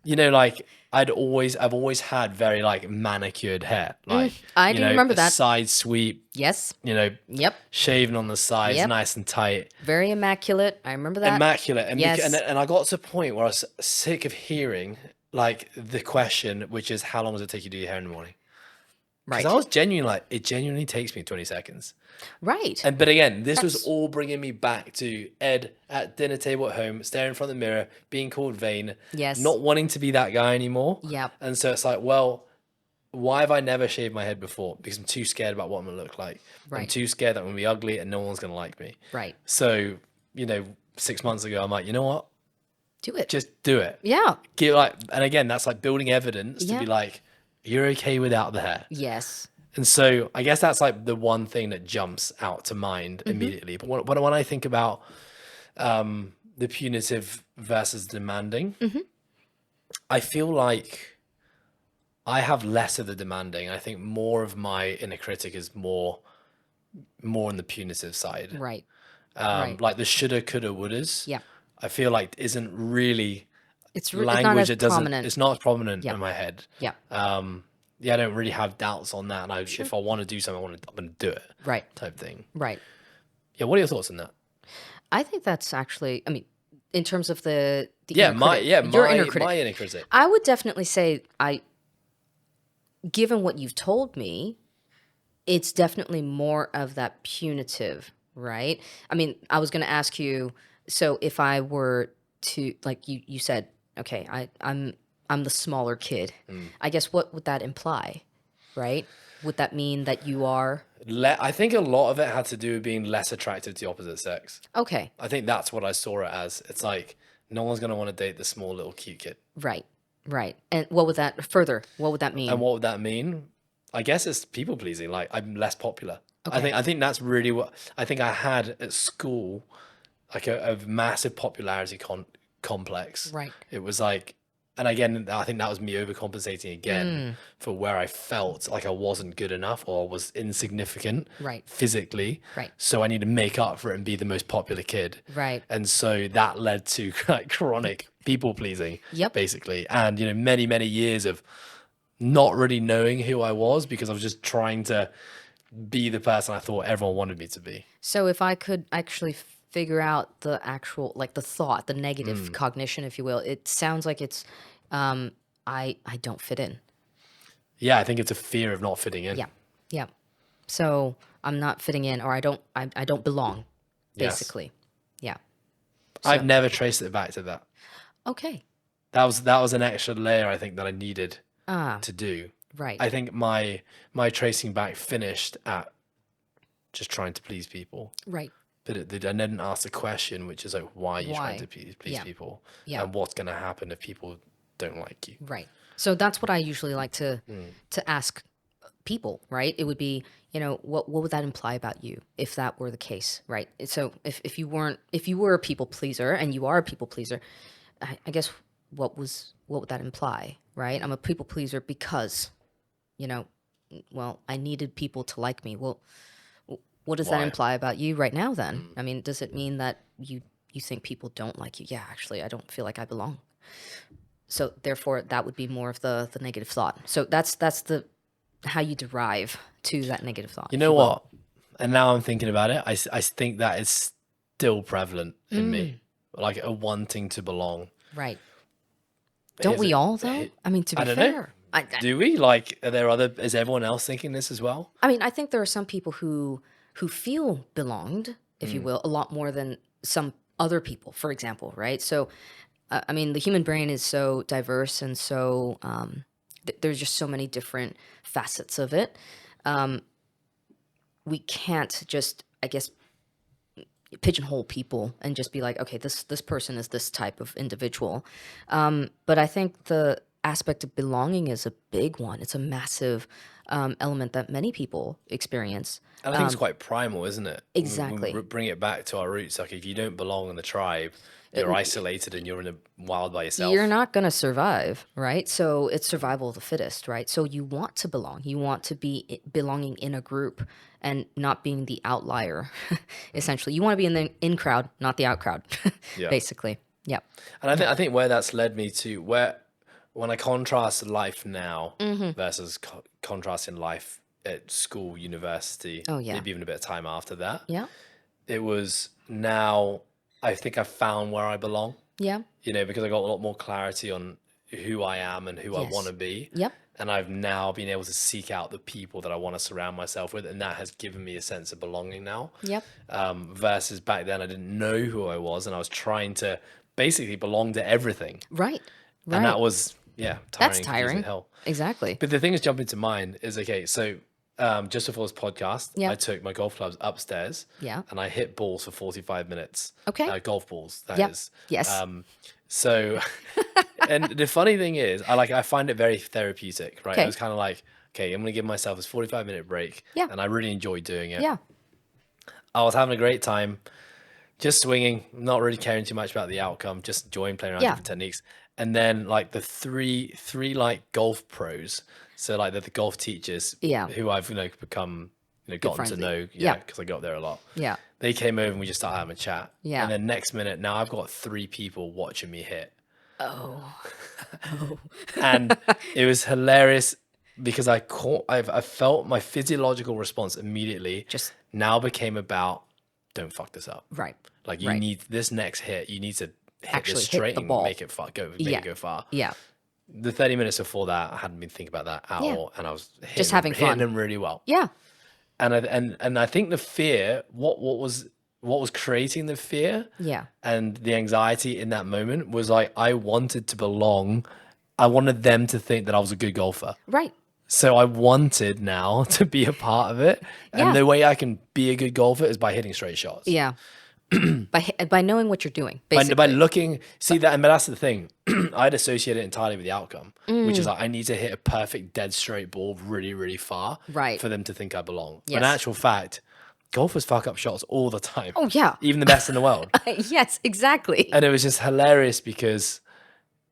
like I've always had very like manicured hair. Like I do remember that. Side sweep, Yes. Yep. Shaving on the sides, Yep. nice and tight. Very immaculate. I remember that. Immaculate. And, Yes. and I got to a point where I was sick of hearing like the question, which is how long does it take you to do your hair in the morning? Because Right. I was genuinely like, it genuinely takes me 20 seconds. Right. But again, this was all bringing me back to Ed at dinner table at home, staring in front of the mirror, being called vain, Yes. not wanting to be that guy anymore. Yep. And so it's like, well, why have I never shaved my head before? Because I'm too scared about what I'm going to look like. I'm Right. too scared that I'm going to be ugly and no one's going to like me. Right. So, 6 months ago, I'm like, you know what? Do it. Just do it. Yeah. And again, that's like building evidence to Yeah. be like, you're okay without the hair. Yes. And so I guess that's like the one thing that jumps out to mind immediately. But when I think about the punitive versus demanding, I feel like I have less of the demanding. I think more of my inner critic is more on the punitive side. Right. Like the shoulda, coulda, wouldas. Yeah. I feel like isn't really It's language not as that doesn't. prominent. It's not as prominent Yeah. in my head. Yeah. I don't really have doubts on that. And if I want to do something, I'm going to do it. Right. Type thing. Right. Yeah. What are your thoughts on that? I think that's actually. I mean, in terms of the Yeah, inner my critic, your inner critic. my inner critic. I would definitely say given what you've told me, it's definitely more of that punitive, right? I mean, I was going to ask you, so if I were to, like you said, okay, I'm the smaller kid. I guess what would that imply, right? Would that mean that you are? I think a lot of it had to do with being less attractive to the opposite sex. Okay, I think that's what I saw it as. It's like no one's going to want to date the small little cute kid. right. And what would that mean? And what would that mean? I guess it's people pleasing. Like I'm less popular. Okay. I think that's really what I think I had at school, like a massive popularity complex. Right. It was like, and again, I think that was me overcompensating again for where I felt like I wasn't good enough or was insignificant Right. physically. Right. So I need to make up for it and be the most popular kid. Right. And so that led to like chronic people pleasing, Yep. basically. And, many, many years of not really knowing who I was because I was just trying to be the person I thought everyone wanted me to be. So if I could actually figure out the actual, like the thought, the negative cognition, if you will, it sounds like it's, I don't fit in. Yeah, I think it's a fear of not fitting in. Yeah. Yeah. So I'm not fitting in, or I don't belong, Yes. basically. Yeah. I've never traced it back to that. Okay. That was an extra layer I think that I needed to do. Right. I think my tracing back finished at just trying to please people. Right. But I didn't ask the question, which is like, why are you trying Why? to please Yeah. people? Yeah. And what's going to happen if people don't like you? Right. So that's what I usually like to ask people, right? It would be, what would that imply about you if that were the case, right? So if you were a people pleaser and you are a people pleaser, I guess what would that imply, right? I'm a people pleaser because, well, I needed people to like me. Well, what does that Why? imply about you right now then? I mean, does it mean that you think people don't like you? Yeah, actually, I don't feel like I belong. So therefore, that would be more of the negative thought. So that's the how you derive to that negative thought. You know what? And now I'm thinking about it, I think that is still prevalent in me, like a wanting to belong. Right. Don't we all though? I mean, to be I don't know. fair, Do we? Like, is everyone else thinking this as well? I mean, I think there are some people who feel belonged, if you will, a lot more than some other people, for example, right? So, I mean, the human brain is so diverse and so there's just so many different facets of it. We can't just, I guess, pigeonhole people and just be like, okay, this person is this type of individual. But I think the aspect of belonging is a big one. It's a massive element that many people experience. And I think it's quite primal, isn't it? Exactly. We bring it back to our roots. Like, if you don't belong in the tribe, you're isolated and you're in the wild by yourself. You're not going to survive, right? So it's survival of the fittest, right? So you want to belong. You want to be belonging in a group and not being the outlier, essentially. You want to be in the in crowd, not the out crowd, Yeah. basically. Yeah. And I think where that's led me to, when I contrast life now versus contrasting life at school, university, Oh, yeah. maybe even a bit of time after that, Yeah. it was now I think I found where I belong, Yeah. because I got a lot more clarity on who I am and who I Yes. want to be. Yep. And I've now been able to seek out the people that I want to surround myself with. And that has given me a sense of belonging now. Yep. Versus back then, I didn't know who I was. And I was trying to basically belong to everything. Right. And that was, tiring. That's confusing tiring. as hell. Exactly. But the thing that's jumping to mind is, okay, so just before this podcast, Yeah. I took my golf clubs upstairs. Yeah. And I hit balls for 45 minutes. Okay. Golf balls, that Yep. is. Yes. So, and the funny thing is, I find it very therapeutic, right? Okay. I was kind of like, okay, I'm going to give myself this 45-minute break. Yeah. And I really enjoyed doing it. Yeah. I was having a great time, just swinging, not really caring too much about the outcome, just enjoying playing around Yeah. different techniques. And then like the three like golf pros, so like the golf teachers, Yeah. who I've become gotten friends to with. know, Yeah. because I got there a lot. Yeah. They came over and we just started having a chat. Yeah. And then next minute, now I've got 3 people watching me hit. Oh. And it was hilarious because I felt my physiological response immediately Just now became about, don't fuck this up. right. Like, you Right. need this next hit, you need to hit Actually this hit straight the and ball. make it far, make Yeah. it go far. Yeah. The 30 minutes before that, I hadn't been thinking about that at Yeah. all, and I was Just having hitting fun. them really well. Yeah. And I think the fear, what was creating the fear Yeah. and the anxiety in that moment was like, I wanted to belong. I wanted them to think that I was a good golfer. Right. So I wanted now to be a part of it. And Yeah. the way I can be a good golfer is by hitting straight shots. Yeah. by knowing what you're doing, basically. By looking, see that, and that's the thing. I'd associate it entirely with the outcome, which is like, I need to hit a perfect dead straight ball really, really far Right. for them to think I belong. But Yes. in actual fact, golfers fuck up shots all the time. Oh, yeah. Even the best in the world. Yes, exactly. And it was just hilarious because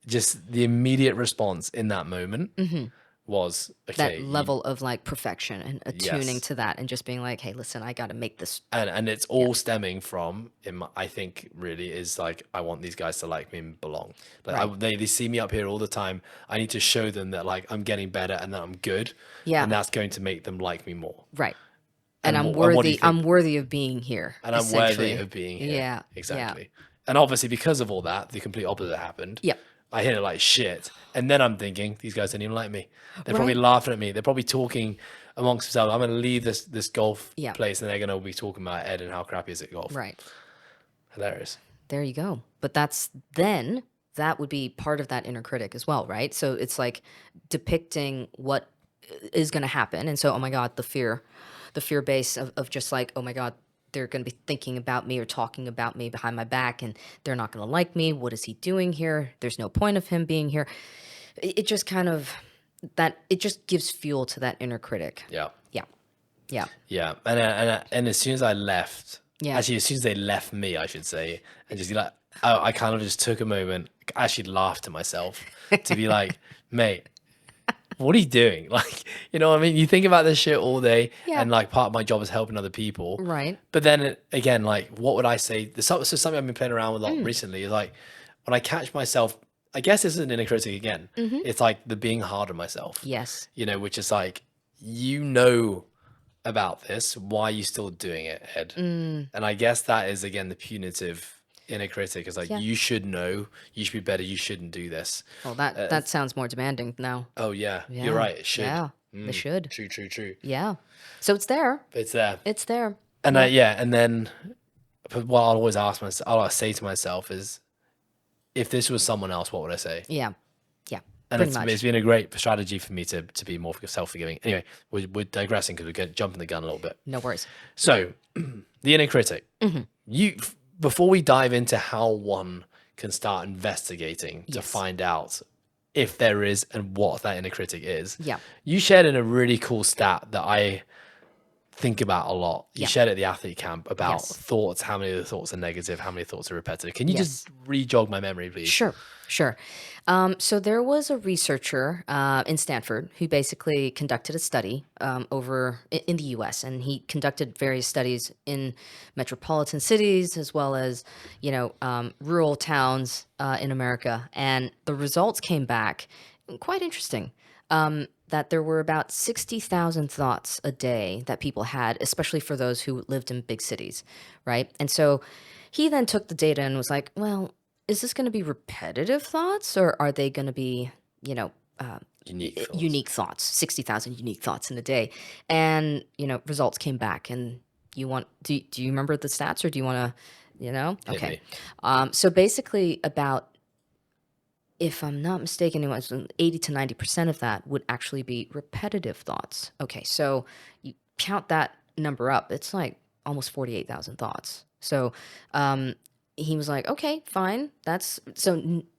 just the immediate response in that moment was, okay. That level of like perfection and attuning Yes. to that and just being like, hey, listen, I got to make this. And it's all stemming from, I think really is like, I want these guys to like me and belong. Like Right. they see me up here all the time. I need to show them that like I'm getting better and that I'm good. Yeah. And that's going to make them like me more. Right. And And I'm what do you worthy. think? I'm worthy of being here. And I'm worthy essentially. of being here. Yeah. Exactly. And obviously because of all that, the complete opposite happened. Yep. I hit it like shit. And then I'm thinking, these guys don't even like me. They're probably Right. laughing at me. They're probably talking amongst themselves. I'm going to leave this golf Yeah. place and they're going to be talking about Ed and how crappy is at golf. Right. Hilarious. There you go. But that would be part of that inner critic as well, right? So it's like depicting what is going to happen. And so, oh my God, the fear base of just like, oh my God, they're going to be thinking about me or talking about me behind my back and they're not going to like me. What is he doing here? There's no point of him being here. It just kind of, it just gives fuel to that inner critic. Yeah. Yeah. Yeah. Yeah. And as soon as I left, Yeah. actually, as soon as they left me, I should say, and just like, I kind of just took a moment, I actually laughed to myself to be like, mate, what are you doing? Like, you know what I mean? You think about this shit all day, Yeah. and like part of my job is helping other people. Right. But then again, like, what would I say? So something I've been playing around with a lot Mm. recently is like, when I catch myself, I guess this is an inner critic again. It's like the being hard on myself. Yes. Which is like, about this. Why are you still doing it, Ed? And I guess that is, again, the punitive inner critic is like, Yeah. you should know, you should be better, you shouldn't do this. Well, that sounds more demanding now. Oh, yeah, you're Yeah. right. It should. Yeah. They should. True, true, true. Yeah. So it's there. It's there. It's there. And Yeah. and then what I'll always ask myself, I'll say to myself is, if this was someone else, what would I say? Yeah. Yeah. And Pretty it's much. been a great strategy for me to be more self-forgiving. Anyway, we're digressing because we're jumping the gun a little bit. No worries. So, the inner critic. Before we dive into how one can start investigating to Yes. find out if there is and what that inner critic is, Yeah. you shared in a really cool stat that I think about a lot. You Yeah. shared at the athlete camp about Yes. thoughts, how many of the thoughts are negative, how many thoughts are repetitive. Can you Yes. just re-jog my memory, please? Sure. So there was a researcher in Stanford who basically conducted a study over in the U.S. and he conducted various studies in metropolitan cities as well as rural towns in America, and the results came back quite interesting. That there were about 60,000 thoughts a day that people had, especially for those who lived in big cities, right? And so he then took the data and was like, well, is this going to be repetitive thoughts or are they going to be, Unique thoughts. 60,000 unique thoughts in a day? And, results came back. And do you remember the stats or do you want to, Hit Okay. me. So basically about, if I'm not mistaken, it was 80 to 90% of that would actually be repetitive thoughts. Okay, so you count that number up, it's like almost 48,000 thoughts. So he was like, okay, fine. That's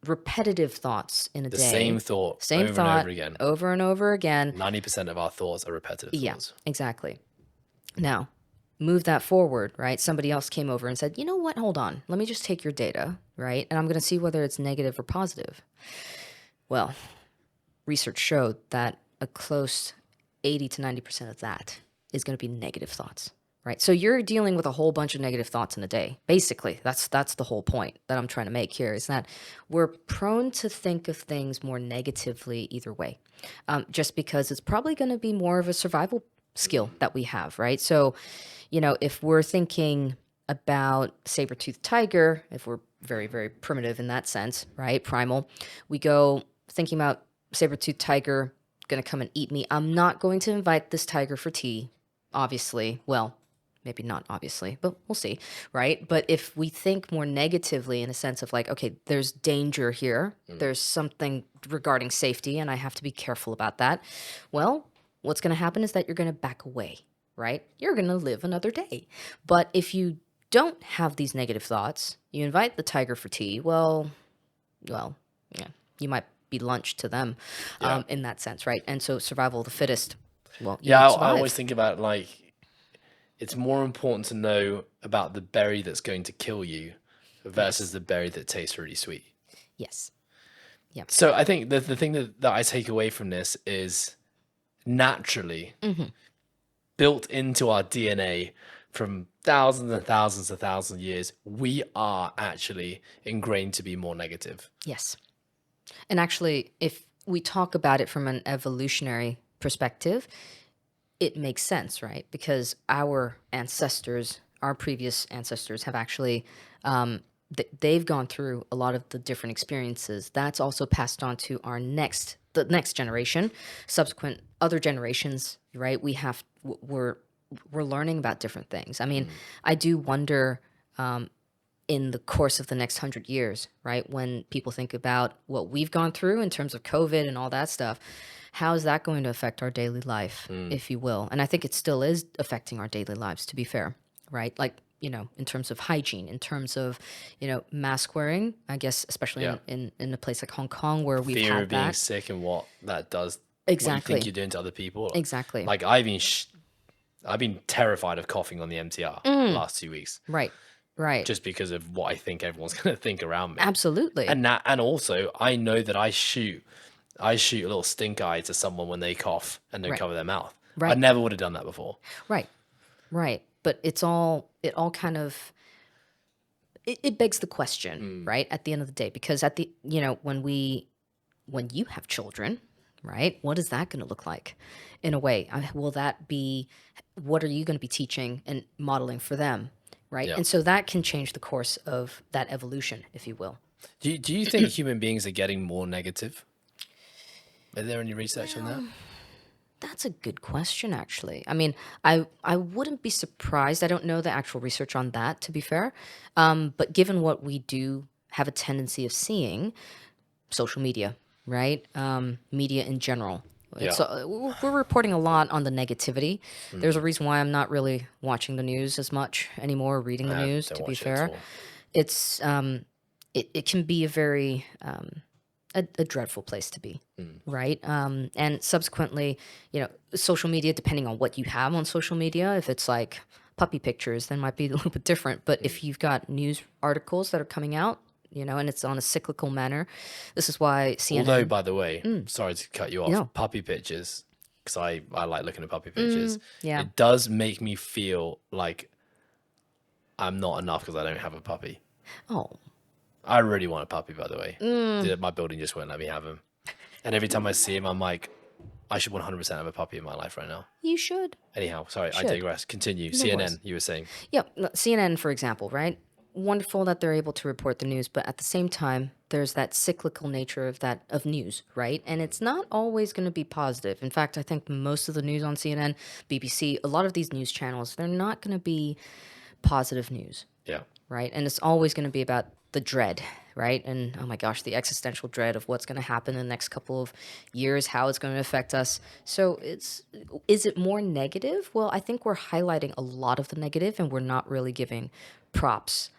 repetitive thoughts in a The day. same thought Same over thought and over again. over and over again. 90% of our thoughts are repetitive Yeah, thoughts. exactly. Now, move that forward, right? Somebody else came over and said, you know what? Hold on. Let me just take your data, right? And I'm going to see whether it's negative or positive. Well, research showed that a close 80 to 90% of that is going to be negative thoughts, right? So you're dealing with a whole bunch of negative thoughts in a day. Basically, that's the whole point that I'm trying to make here is that we're prone to think of things more negatively either way, just because it's probably going to be more of a survival skill that we have, right? So, if we're thinking about saber-toothed tiger, if we're very, very primitive in that sense, right? Primal, we go thinking about saber-toothed tiger going to come and eat me. I'm not going to invite this tiger for tea, obviously. Well, maybe not obviously, but we'll see, right? But if we think more negatively in a sense of like, okay, there's danger here, there's something regarding safety, and I have to be careful about that. Well, what's going to happen is that you're going to back away, right? You're going to live another day. But if you don't have these negative thoughts, you invite the tiger for tea, well, yeah, you might be lunch to them in that sense, right? And so survival of the fittest, well, you Yeah, would I survive. always think about like, it's more important to know about the berry that's going to kill you versus the berry that tastes really sweet. Yes. So I think the thing that I take away from this is naturally built into our DNA from thousands and thousands and thousands of years, we are actually ingrained to be more negative. Yes. And actually, if we talk about it from an evolutionary perspective, it makes sense, right? Because our ancestors, our previous ancestors have actually, they've gone through a lot of the different experiences. That's also passed on to the next generation, subsequent other generations, right? We're learning about different things. I mean, I do wonder, in the course of the next 100 years, right? When people think about what we've gone through in terms of COVID and all that stuff, how is that going to affect our daily life, if you will? And I think it still is affecting our daily lives, to be fair, right? Like, in terms of hygiene, in terms of, mask wearing, I guess, especially in a place like Hong Kong where we've Fear had of being that. sick and what that does, Exactly. what you think you're doing to other people. Exactly. Like I've been terrified of coughing on the MTR the last 2 weeks. Right. Just because of what I think everyone's going to think around me. Absolutely. And also I know that I shoot a little stink eye to someone when they cough and don't cover their mouth. I Right. never would have done that before. Right. But it all kind of, it begs the question, right? At the end of the day, because when you have children, right? What is that going to look like in a way? Will that be, what are you going to be teaching and modeling for them, right? Yeah. And so that can change the course of that evolution, if you will. Do you think human beings are getting more negative? Are there any research on that? That's a good question, actually. I mean, I wouldn't be surprised. I don't know the actual research on that, to be fair. But given what we do have a tendency of seeing, social media, right? Media in general. Yeah. We're reporting a lot on the negativity. There's a reason why I'm not really watching the news as much anymore, reading the news, Don't to be watch it at fair. all. It's it can be a very a dreadful place to be, right? And subsequently, social media, depending on what you have on social media, if it's like puppy pictures, then might be a little bit different. But if you've got news articles that are coming out, and it's on a cyclical manner, this is why CNN. Although, by the way, sorry to cut you off, No. puppy pictures, because I like looking at puppy pictures. Yeah. It does make me feel like I'm not enough because I don't have a puppy. Oh, I really want a puppy, by the way. My building just won't let me have him. And every time I see him, I'm like, I should 100% have a puppy in my life right now. you should. Anyhow, sorry, I Should. digress. Continue. No CNN, worries. you were saying. Yeah, CNN, for example, right? Wonderful that they're able to report the news, but at the same time, there's that cyclical nature of news, right? And it's not always going to be positive. In fact, I think most of the news on CNN, BBC, a lot of these news channels, they're not going to be positive news, Yeah. right? And it's always going to be about the dread, right? And oh my gosh, the existential dread of what's going to happen in the next couple of years, how it's going to affect us. So is it more negative? Well, I think we're highlighting a lot of the negative and we're not really giving props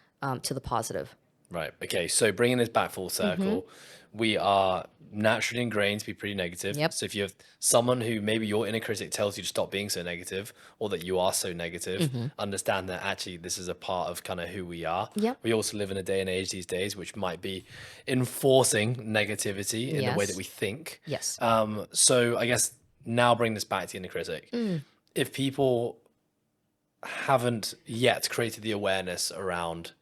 to the positive. Right. Okay. So bringing this back full circle, we are naturally ingrained to be pretty negative. Yep. So if you have someone who maybe your inner critic tells you to stop being so negative or that you are so negative, understand that actually this is a part of kind of who we are. Yep. We also live in a day and age these days which might be enforcing negativity in the way Yes. that we think. Yes. So I guess now bring this back to the inner critic. If people haven't yet created the awareness around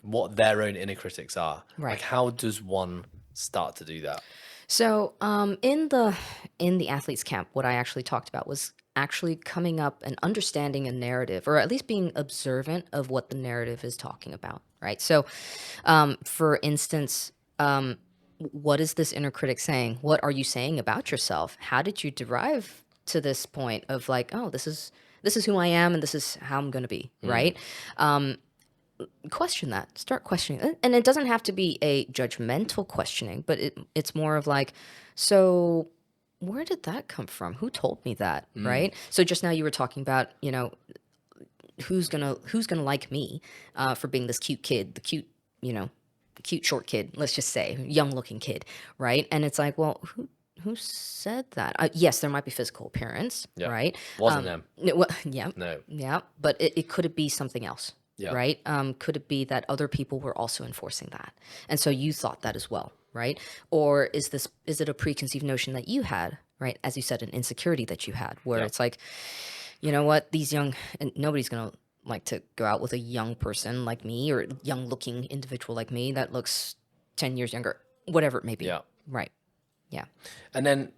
what their own inner critics are, Right. like how does one start to do that? So in the athletes camp, what I actually talked about was actually coming up and understanding a narrative, or at least being observant of what the narrative is talking about, right? So, for instance, what is this inner critic saying? What are you saying about yourself? How did you derive to this point of like, oh, this is who I am and this is how I'm going to be, right? Question that. Start questioning it. And it doesn't have to be a judgmental questioning, but it's more of like, so where did that come from? Who told me that, right? So just now you were talking about, who's gonna like me for being this cute kid, the cute short kid, let's just say, young looking kid, right? And it's like, well, who said that? Yes, there might be physical appearance, Yeah. right? Wasn't them. Well, yeah, No. yeah, but it could be something else. Yeah. Right? Could it be that other people were also enforcing that? And so you thought that as well, right? Or is it a preconceived notion that you had, right? As you said, an insecurity that you had, where Yeah. it's like, you know what, and nobody's gonna like to go out with a young person like me or young looking individual like me that looks 10 years younger, whatever it may be. Yeah. Right. Yeah. And then,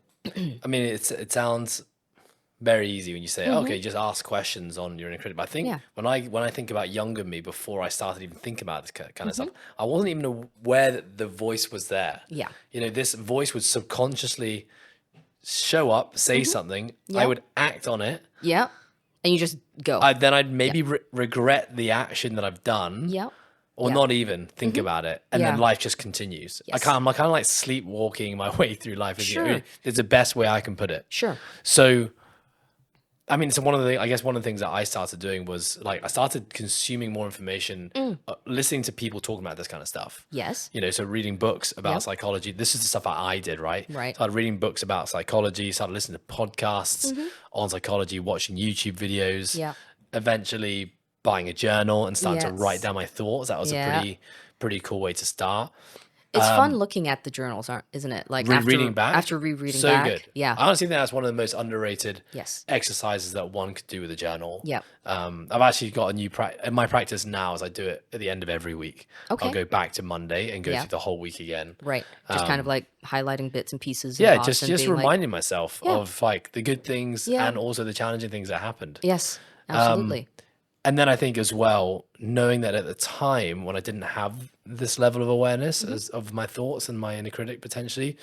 I mean, it sounds very easy when you say, okay, just ask questions on your inner critic. But I think Yeah. when I think about younger me, before I started even thinking about this kind of stuff, I wasn't even aware that the voice was there. Yeah. This voice would subconsciously show up, say something. Yeah. I would act on it. Yeah. And you just go. Then I'd maybe regret the action that I've done. Yeah. Or Yeah. not even think about it, and then Yeah. life just continues. Yes. I'm kind of like sleepwalking my way through life. Sure. It's the best way I can put it. Sure. So, I mean, so one of the things that I started doing was like I started consuming more information, listening to people talking about this kind of stuff. Yes. So reading books about Yep. psychology. This is the stuff that I did, right? Right. Started reading books about psychology. Started listening to podcasts on psychology, watching YouTube videos. Yeah. Eventually buying a journal and starting to write Yes. down my thoughts. That was Yeah. a pretty cool way to start. It's fun looking at the journals, isn't it? Like Rereading back, after rereading so back. good. Yeah. I honestly think that's one of the most underrated Yes. exercises that one could do with a journal. Yep. I've actually got a new my practice now is I do it at the end of every week. I'll Okay. go back to Monday and go Yeah. through the whole week again. Right. Just kind of like highlighting bits and pieces and Yeah, thoughts and just being like, reminding myself yeah, of like the good things yeah, and also the challenging things that happened. yes, absolutely. And then I think as well, knowing that at the time when I didn't have this level of awareness as of my thoughts and my inner critic potentially,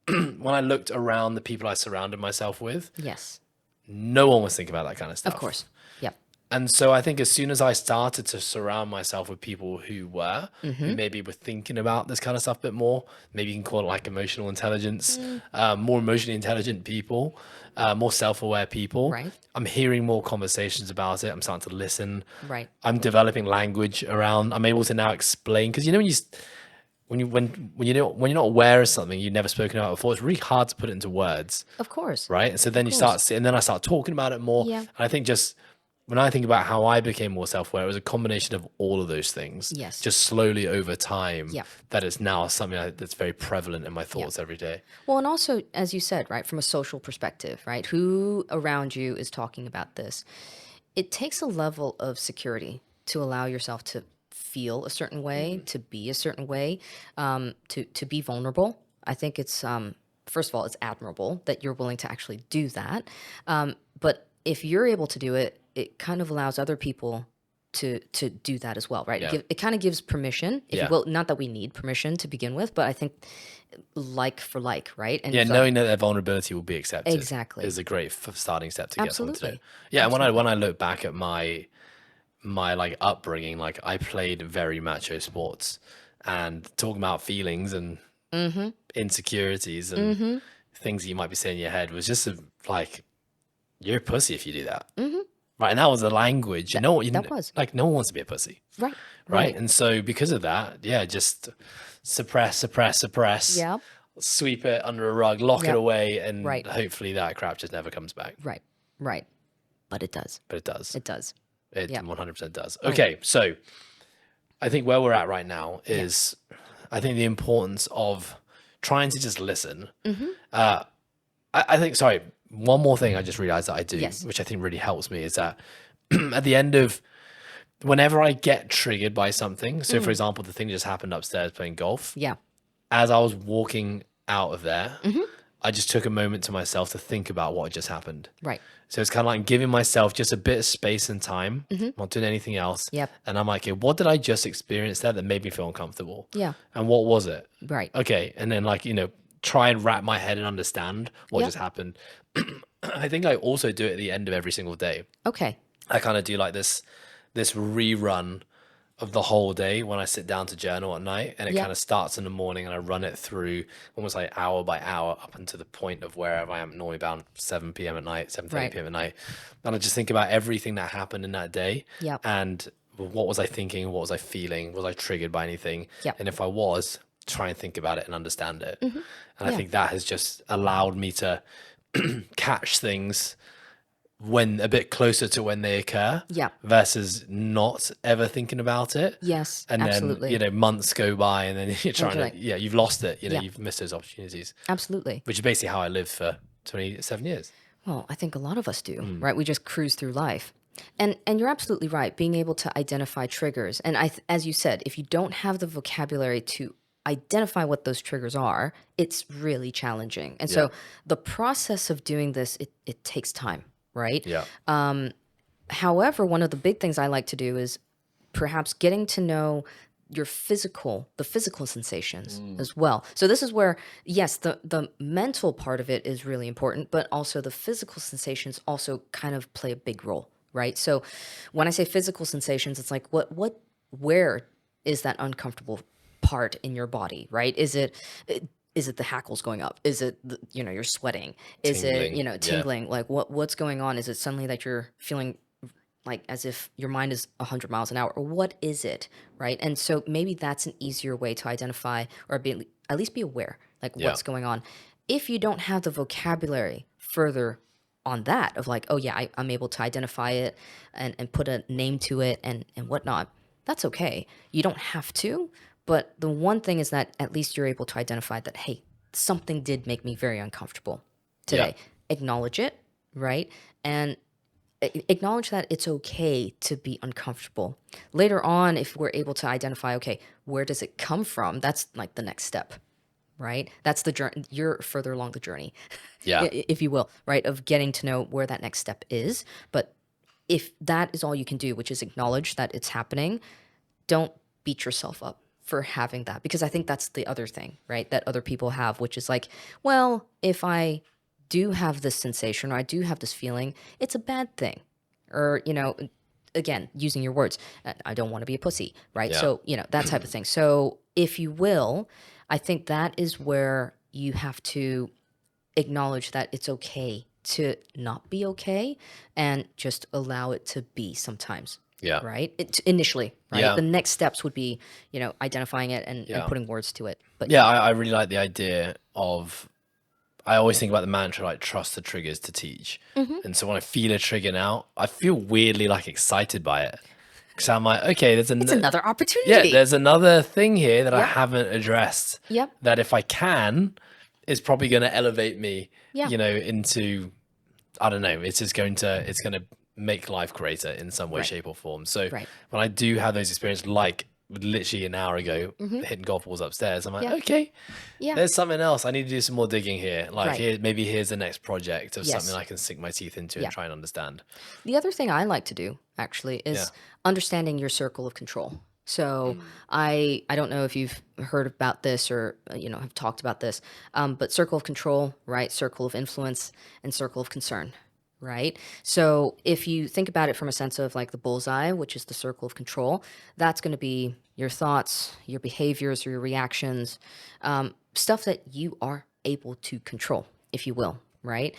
when I looked around the people I surrounded myself with, Yes, no one was thinking about that kind of stuff. of course. Yep. And so I think as soon as I started to surround myself with people who Mm-hmm. maybe were thinking about this kind of stuff a bit more, maybe you can call it like emotional intelligence, Mm. more emotionally intelligent people, more self-aware people. Right. I'm hearing more conversations about it. I'm starting to listen. Right. I'm developing language around. I'm able to now explain because you know when you're not aware of something you've never spoken about before, it's really hard to put it into words, Of course. right? And so then you course. and then I start talking about it more. Yeah. And I think just when I think about how I became more self-aware, it was a combination of all of those things. Yes. Just slowly over time. Yeah. That is now something that's very prevalent in my thoughts every day. Well, and also, as you said, right, from a social perspective, right, who around you is talking about this? It takes a level of security to allow yourself to feel a certain way, to be a certain way, to be vulnerable. I think it's first of all, it's admirable that you're willing to actually do that. But if you're able to do it, it kind of allows other people to do that as well, right? Yeah. It kind of gives permission, if Yeah. you will. Not that we need permission to begin with, but I think like for like, right? And Yeah, so- knowing that their vulnerability will be accepted Exactly. is a great starting step to get someone to do. Absolutely. Yeah, and when I look back at my like upbringing, like I played very macho sports, and talking about feelings and Mm-hmm. insecurities and things that you might be saying in your head was just like, you're a pussy if you do that. Right. And that was the language. that was. like no one wants to be a pussy. Right. Right. And so because of that, yeah, just suppress, Yeah. sweep it under a rug, lock it Yep. away, and Right. hopefully that crap just never comes back. Right. Right. But it does. But it does. It does. It Yeah. 100% does. Okay. So I think where we're at right now is I think the importance of trying to just listen. I think, sorry, one more thing I just realized that I do, Yes. which I think really helps me, is that at the end of whenever I get triggered by something, so for example, the thing just happened upstairs playing golf, Yeah. as I was walking out of there, I just took a moment to myself to think about what had just happened. Right. So it's kind of like giving myself just a bit of space and time, not doing anything else. Yep. And I'm like, okay, what did I just experience there that made me feel uncomfortable? Yeah. And what was it? Right. Okay. And then like, try and wrap my head and understand what Yep. just happened. I think I also do it at the end of every single day. Okay. I kind of do like this rerun of the whole day when I sit down to journal at night, and it Yeah. kind of starts in the morning and I run it through almost like hour by hour up until the point of wherever I am, normally about 7 p.m. at night, 7:30 Right. p.m. at night. And I just think about everything that happened in that day. Yep. And what was I thinking? What was I feeling? Was I triggered by anything? Yep. And if I was, try and think about it and understand it. And I Yeah. think that has just allowed me to catch things when a bit closer to when they occur, Yeah. versus not ever thinking about it. Yes. And absolutely. then, months go by and then you're trying you're to, like- you've lost it, Yeah. you've missed those opportunities, Absolutely. which is basically how I lived for 27 years. Well, I think a lot of us do, right? We just cruise through life. And you're absolutely right, being able to identify triggers. And as you said, if you don't have the vocabulary to identify what those triggers are, it's really challenging. And so the process of doing this, it takes time, right? Yeah. However, one of the big things I like to do is perhaps getting to know the physical sensations as well. So this is where, yes, the mental part of it is really important, but also the physical sensations also kind of play a big role, right? So when I say physical sensations, it's like where is that uncomfortable part in your body, right? Is it the hackles going up? Is it you're sweating? Is Tingling, it yeah. tingling? Like what's going on? Is it suddenly that you're feeling like as if your mind is 100 miles an hour, or what is it, right? And so maybe that's an easier way to identify or at least be aware, like Yeah. what's going on. If you don't have the vocabulary further on that of like, oh yeah, I'm able to identify it and put a name to it and whatnot, that's okay. You don't have to, But the one thing is that at least you're able to identify that, hey, something did make me very uncomfortable today. Acknowledge it, right? And acknowledge that it's okay to be uncomfortable. Later on, if we're able to identify, okay, where does it come from? That's like the next step, right? That's the journey. You're further along the journey, Yeah. if you will, right? Of getting to know where that next step is. But if that is all you can do, which is acknowledge that it's happening, don't beat yourself up for having that, because I think that's the other thing, right? That other people have, which is like, well, if I do have this sensation or I do have this feeling, it's a bad thing. Or, again, using your words, I don't want to be a pussy, right? Yeah. So, that type of thing. So, if you will, I think that is where you have to acknowledge that it's okay to not be okay and just allow it to be sometimes. Yeah. Right? Initially, right? Yeah. The next steps would be, identifying it and putting words to it. But Yeah, I really like the idea of, I always think about the mantra, like, trust the triggers to teach. And so when I feel a trigger now, I feel weirdly like excited by it. Because I'm like, okay, it's another opportunity. yeah, there's another thing here that I Yep. haven't addressed. Yep. That if I can, is probably going to elevate me, Yeah. into, I don't know, it's going to make life greater in some way, Right. shape or form. So Right. when I do have those experiences, like literally an hour ago, hitting golf balls upstairs, I'm like, Yeah. okay, Yeah. there's something else. I need to do some more digging here. Like, Right. here's the next project of Yes. something I can sink my teeth into Yeah. and try and understand. The other thing I like to do actually is Yeah. understanding your circle of control. So I don't know if you've heard about this or have talked about this, but circle of control, right? Circle of influence and circle of concern, right? So if you think about it from a sense of like the bullseye, which is the circle of control, that's going to be your thoughts, your behaviors, or your reactions, stuff that you are able to control, if you will, right?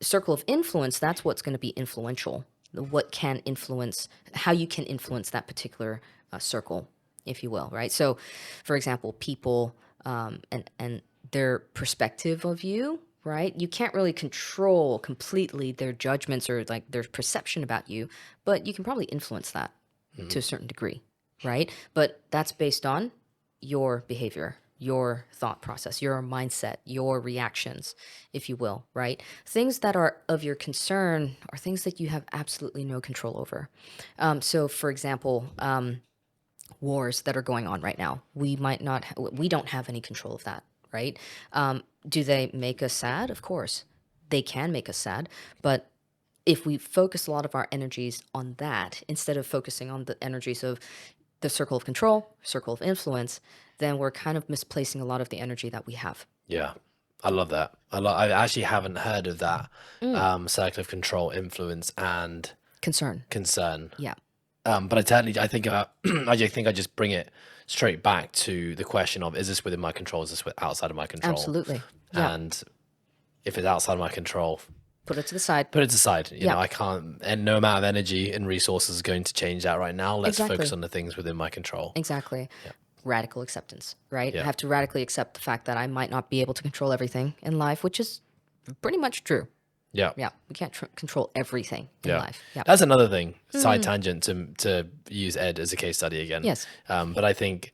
Circle of influence, that's what's going to be influential. What can influence, how you can influence that particular circle, if you will, right? So, for example, people and their perspective of you, right? You can't really control completely their judgments or like their perception about you, but you can probably influence that to a certain degree, right? But that's based on your behavior, your thought process, your mindset, your reactions, if you will, right? Things that are of your concern are things that you have absolutely no control over. So, for example, wars that are going on right now, we don't have any control of that, right? Do they make us sad? Of course, they can make us sad, but if we focus a lot of our energies on that instead of focusing on the energies of the circle of control, circle of influence, then we're kind of misplacing a lot of the energy that we have. Yeah, I love that. I actually haven't heard of that circle of control, influence, and Concern. concern. Yeah. But I think I just bring it straight back to the question of, is this within my control? Is this outside of my control? Absolutely. Yeah. And if it's outside of my control, Put it to the side. put it aside. You Yeah. know, I can't, and no amount of energy and resources is going to change that right now. Let's Exactly. focus on the things within my control. Exactly. Radical acceptance, right? Yeah. I have to radically accept the fact that I might not be able to control everything in life, which is pretty much true. Yeah. Yeah. We can't control everything in Yeah. life. Yeah. That's another thing, side tangent, to use Ed as a case study again. Yes. But I think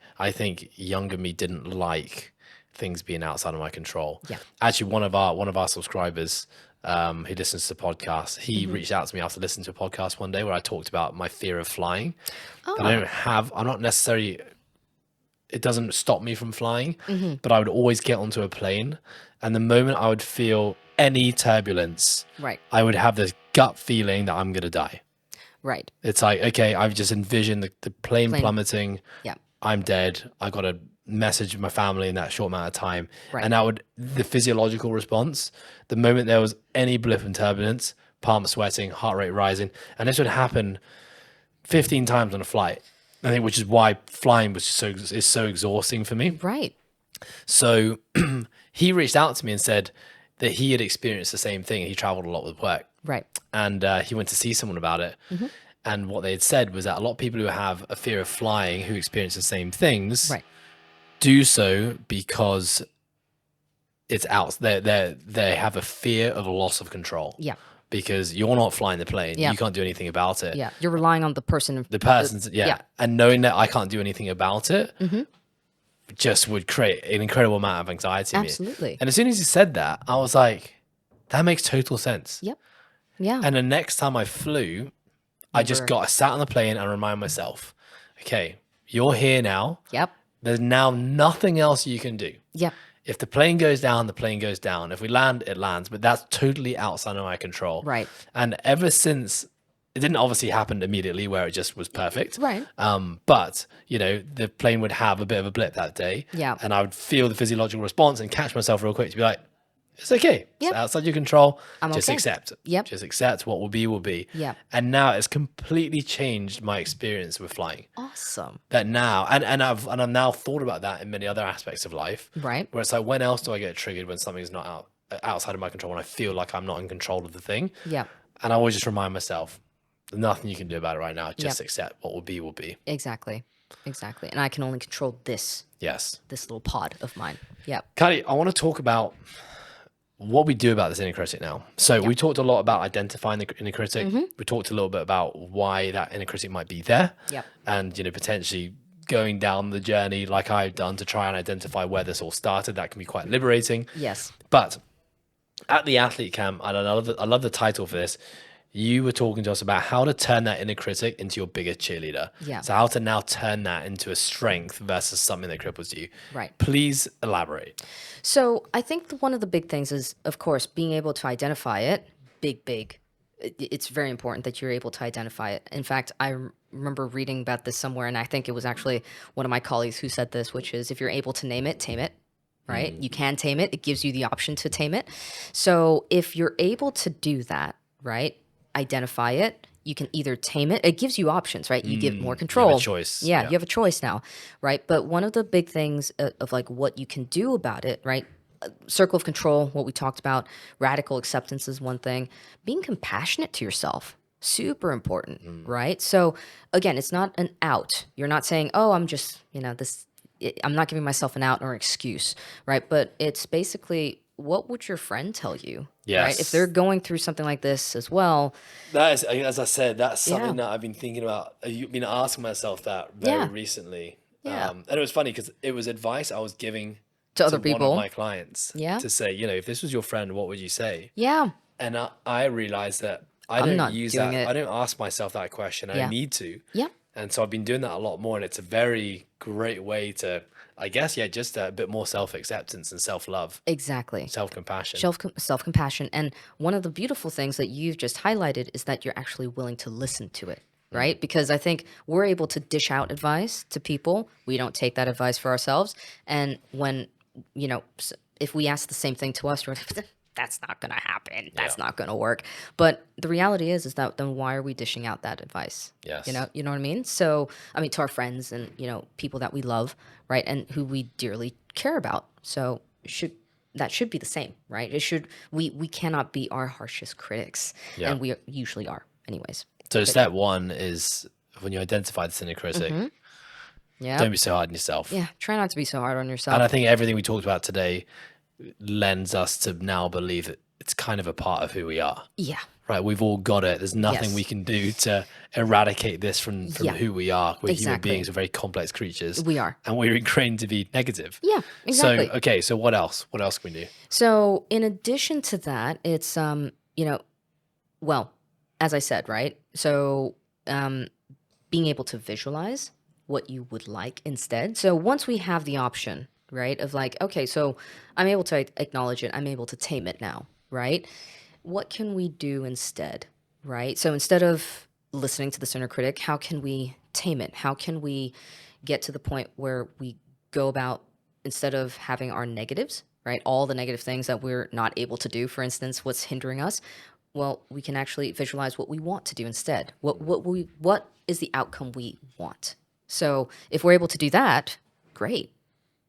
younger me didn't like things being outside of my control. Yeah. Actually, one of our subscribers, who listens to the podcast, he reached out to me after listening to a podcast one day where I talked about my fear of flying. That I'm not necessarily, it doesn't stop me from flying, but I would always get onto a plane, and the moment I would feel any turbulence, Right. I would have this gut feeling that I'm gonna die. Right. It's like, okay, I've just envisioned the plane plummeting. Yeah. I'm dead. I got a message with my family in that short amount of time. Right. And the physiological response, the moment there was any blip in turbulence, palms sweating, heart rate rising, and this would happen 15 times on a flight. I think, which is why flying is so exhausting for me. Right. So he reached out to me and said that he had experienced the same thing. He traveled a lot with work. Right. And he went to see someone about it. And what they had said was that a lot of people who have a fear of flying, who experience the same things, Right. do so because it's out. They have a fear of a loss of control. Yeah. because you're not flying the plane. Yeah. You can't do anything about it. Yeah. You're relying on the person. The person's, yeah. And knowing that I can't do anything about it Mm-hmm. just would create an incredible amount of anxiety in me. Absolutely. And as soon as you said that, I was like, that makes total sense. Yep. Yeah. And the next time I flew, I sat on the plane and remind myself, okay, you're here now. Yep. There's now nothing else you can do. Yep. If the plane goes down, the plane goes down. If we land, it lands. But that's totally outside of my control. Right. And ever since, it didn't obviously happen immediately where it just was perfect. Right. But, the plane would have a bit of a blip that day. Yeah. And I would feel the physiological response and catch myself real quick to be like, it's okay. Yep. It's outside your control. I'm Just okay. accept. Yep. Just accept what will be, will be. Yeah. And now it's completely changed my experience with flying. Awesome. That now, and I've now thought about that in many other aspects of life. Right. Where it's like, when else do I get triggered when something's not outside of my control, when I feel like I'm not in control of the thing? Yeah. And I always just remind myself, there's nothing you can do about it right now. Just Yep. accept what will be, will be. Exactly. And I can only control this Yes. little pod of mine. Yep. Kaili, I want to talk about what we do about this inner critic now. So we talked a lot about identifying the inner critic. Mm-hmm. We talked a little bit about why that inner critic might be there. Yep. And, potentially going down the journey like I've done to try and identify where this all started. That can be quite liberating. Yes. But at the athlete camp, and I love the title for this, you were talking to us about how to turn that inner critic into your biggest cheerleader. Yeah. So how to now turn that into a strength versus something that cripples you. Right. Please elaborate. So I think one of the big things is, of course, being able to identify it. Big. It's very important that you're able to identify it. In fact, I remember reading about this somewhere, and I think it was actually one of my colleagues who said this, which is if you're able to name it, tame it. Right? You can tame it. It gives you the option to tame it. So if you're able to do that, right? Identify it. You can either tame it. It gives you options, right? You give more control. You have a choice. Yeah, you have a choice now, right? But one of the big things of like what you can do about it, right? Circle of control, what we talked about, radical acceptance is one thing. Being compassionate to yourself, super important, right? So again, it's not an out. You're not saying, oh, I'm just, I'm not giving myself an out or excuse, right? But it's basically, what would your friend tell you? Yes. Right? If they're going through something like this as well. That is, as I said, that's something that I've been thinking about. I've been asking myself that very recently. Yeah. And it was funny because it was advice I was giving To other people. one of my clients. Yeah. To say, if this was your friend, what would you say? Yeah. And I realized that I I'm don't not use doing that. it. I don't ask myself that question. Yeah. I need to. Yeah. And so I've been doing that a lot more. And it's a very great way to, I guess, just a bit more self-acceptance and self-love, Exactly. self-compassion. Self-compassion. And one of the beautiful things that you've just highlighted is that you're actually willing to listen to it, right? Because I think we're able to dish out advice to people. We don't take that advice for ourselves. And when, if we ask the same thing to us, we're like, that's not going to happen. That's not going to work. But the reality is that then why are we dishing out that advice? Yes. You know what I mean? So, to our friends and, people that we love, right? And who we dearly care about. So that should be the same, right? We cannot be our harshest critics. Yeah. And we usually are anyways. So step one is when you identify the inner critic, Yeah. don't be so hard on yourself. Yeah. Try not to be so hard on yourself. And I think everything we talked about today lends us to now believe that it's kind of a part of who we are. Yeah. Right, we've all got it. There's nothing Yes. we can do to eradicate this from who we are. We're human Exactly. beings, we're very complex creatures. We are. And we're ingrained to be negative. Yeah, exactly. So what else? What else can we do? So in addition to that, it's well, as I said, right? So being able to visualize what you would like instead. So once we have the option, right, of like, okay, so I'm able to acknowledge it, I'm able to tame it now, right? What can we do instead, right? So instead of listening to the inner critic, how can we tame it? How can we get to the point where we go about, instead of having our negatives, right, all the negative things that we're not able to do, for instance, what's hindering us, well, we can actually visualize what we want to do instead. What is the outcome we want? So if we're able to do that, great,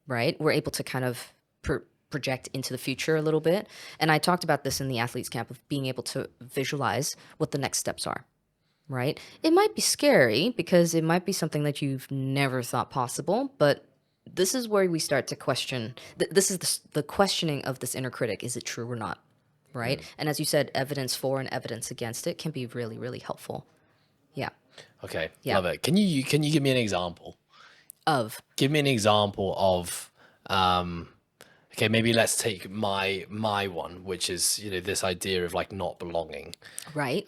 right? We're able to kind of project into the future a little bit. And I talked about this in the athletes camp of being able to visualize what the next steps are, right? It might be scary because it might be something that you've never thought possible, but this is where we start to question. This is the questioning of this inner critic. Is it true or not? right? And as you said, evidence for and evidence against it can be really, really helpful. Yeah. Okay, Yeah. love it. Can you give me an example? Of. Give me an example of okay, maybe let's take my one, which is, this idea of like not belonging. Right.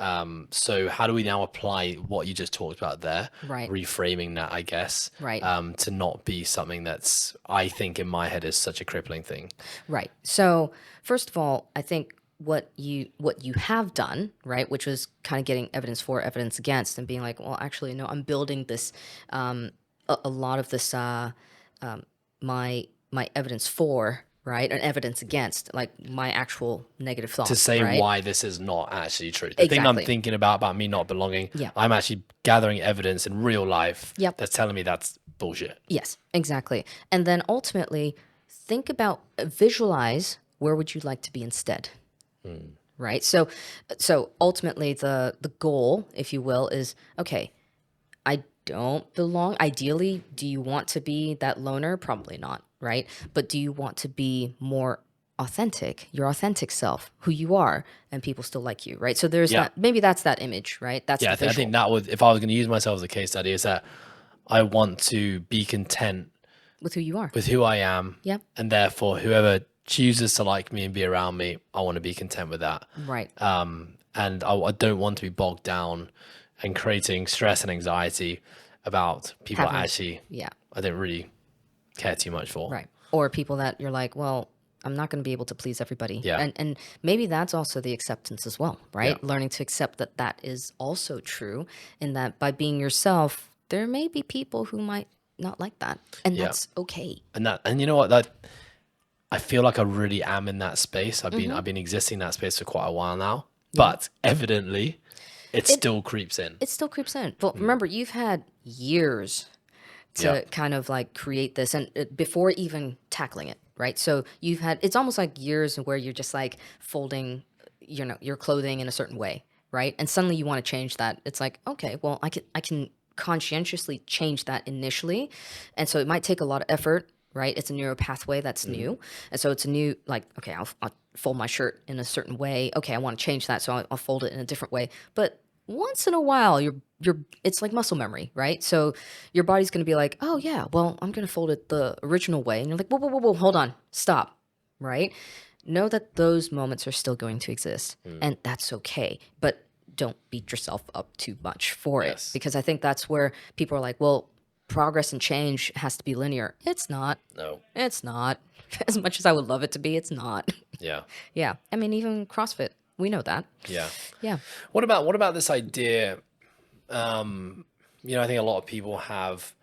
So how do we now apply what you just talked about there, Right. reframing that, I guess, Right. to not be something that's, I think in my head, is such a crippling thing. Right. So first of all, I think what you have done, right, which was kind of getting evidence for, evidence against, and being like, well, actually, no, I'm building this, a lot of this, my evidence for, right, and evidence against, like my actual negative thoughts, To say right? why this is not actually true. The thing I'm Exactly. thinking about me not belonging, Yeah. I'm actually gathering evidence in real life Yep. that's telling me that's bullshit. Yes, exactly. And then ultimately, think about, visualize where would you like to be instead, right? So ultimately, the goal, if you will, is okay. I don't belong. Ideally, do you want to be that loner? Probably not, right? But do you want to be more authentic, your authentic self, who you are, and people still like you, right? So there's Yeah. that. Maybe that's that image, right? That's Yeah, the I visual. think that would, if I was going to use myself as a case study, is that I want to be content with who you are. with who I am. Yeah. And therefore, whoever chooses to like me and be around me, I want to be content with that. Right. And I don't want to be bogged down and creating stress and anxiety about people Having- actually Yeah. I don't really care too much for. Right. Or people that you're like, well, I'm not going to be able to please everybody. Yeah. And maybe that's also the acceptance as well, right? Yeah. Learning to accept that that is also true, and that by being yourself, there may be people who might not like that, and Yeah. that's okay. And you know what, that I feel like I really am in that space. I've been existing in that space for quite a while now, but evidently it still creeps in. It still creeps in. But remember, you've had years to Yeah. kind of like create this, and before even tackling it, right? So you've had, it's almost like years where you're just like folding, your clothing in a certain way, right? And suddenly you want to change that. It's like, okay, well, I can conscientiously change that initially, and so it might take a lot of effort, right? It's a neural pathway that's new, and so it's a new, like, okay, I'll fold my shirt in a certain way. Okay, I want to change that, so I'll fold it in a different way. But once in a while, it's like muscle memory, right? So your body's going to be like, oh yeah, well, I'm going to fold it the original way, and you're like, whoa, whoa, whoa, whoa, hold on, stop, right? Know that those moments are still going to exist, and that's okay. But don't beat yourself up too much for Yes. it, because I think that's where people are like, well, progress and change has to be linear. It's not. No. It's not. As much as I would love it to be, it's not. Yeah. Yeah. I mean, even CrossFit, we know that. Yeah. Yeah. What about this idea? I think a lot of people have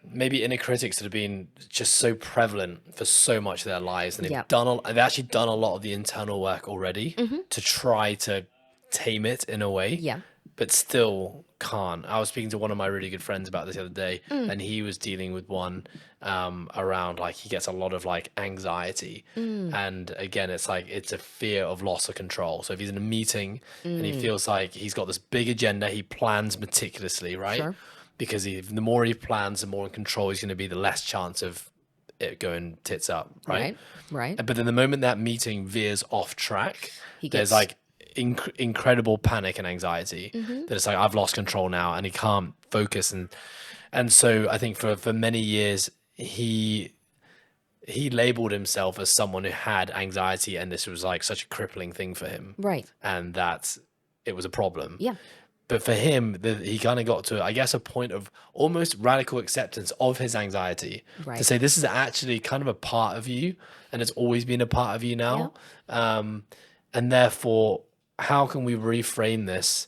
maybe inner critics that have been just so prevalent for so much of their lives, and they've Yeah. they've actually done a lot of the internal work already to try to tame it in a way. Yeah. But still can't. I was speaking to one of my really good friends about this the other day, and he was dealing with one around, like, he gets a lot of like anxiety, and again, it's like it's a fear of loss of control. So if he's in a meeting and he feels like he's got this big agenda, he plans meticulously, right? Sure. Because the more he plans, the more in control he's going to be, the less chance of it going tits up, right? Right. But then the moment that meeting veers off track, He there's gets- like incredible panic and anxiety that it's like, I've lost control now, and he can't focus. And so I think for many years he labeled himself as someone who had anxiety, and this was like such a crippling thing for him, Right. and that it was a problem. Yeah. But for him, he kind of got to, I guess, a point of almost radical acceptance of his anxiety, Right. to say this is actually kind of a part of you, and it's always been a part of you now. And therefore, how can we reframe this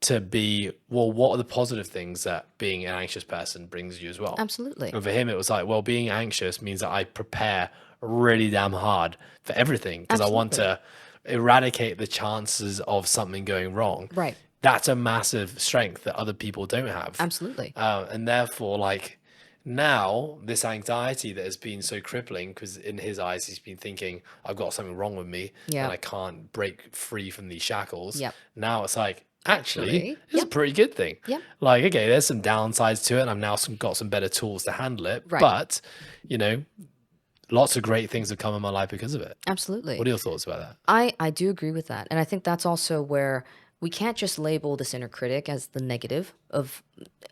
to be, well, what are the positive things that being an anxious person brings you as well? Absolutely. And for him, it was like, well, being anxious means that I prepare really damn hard for everything, because I want to eradicate the chances of something going wrong. Right. That's a massive strength that other people don't have. Absolutely. And therefore, like, now this anxiety that has been so crippling, because in his eyes he's been thinking, I've got something wrong with me, Yeah. and I can't break free from these shackles. Yep. Now it's like, actually, Actually, it's a pretty good thing. Yep. Like, okay, there's some downsides to it, and I've now got some better tools to handle it. Right. But lots of great things have come in my life because of it. Absolutely. What are your thoughts about that? I do agree with that. And I think that's also where we can't just label this inner critic as the negative of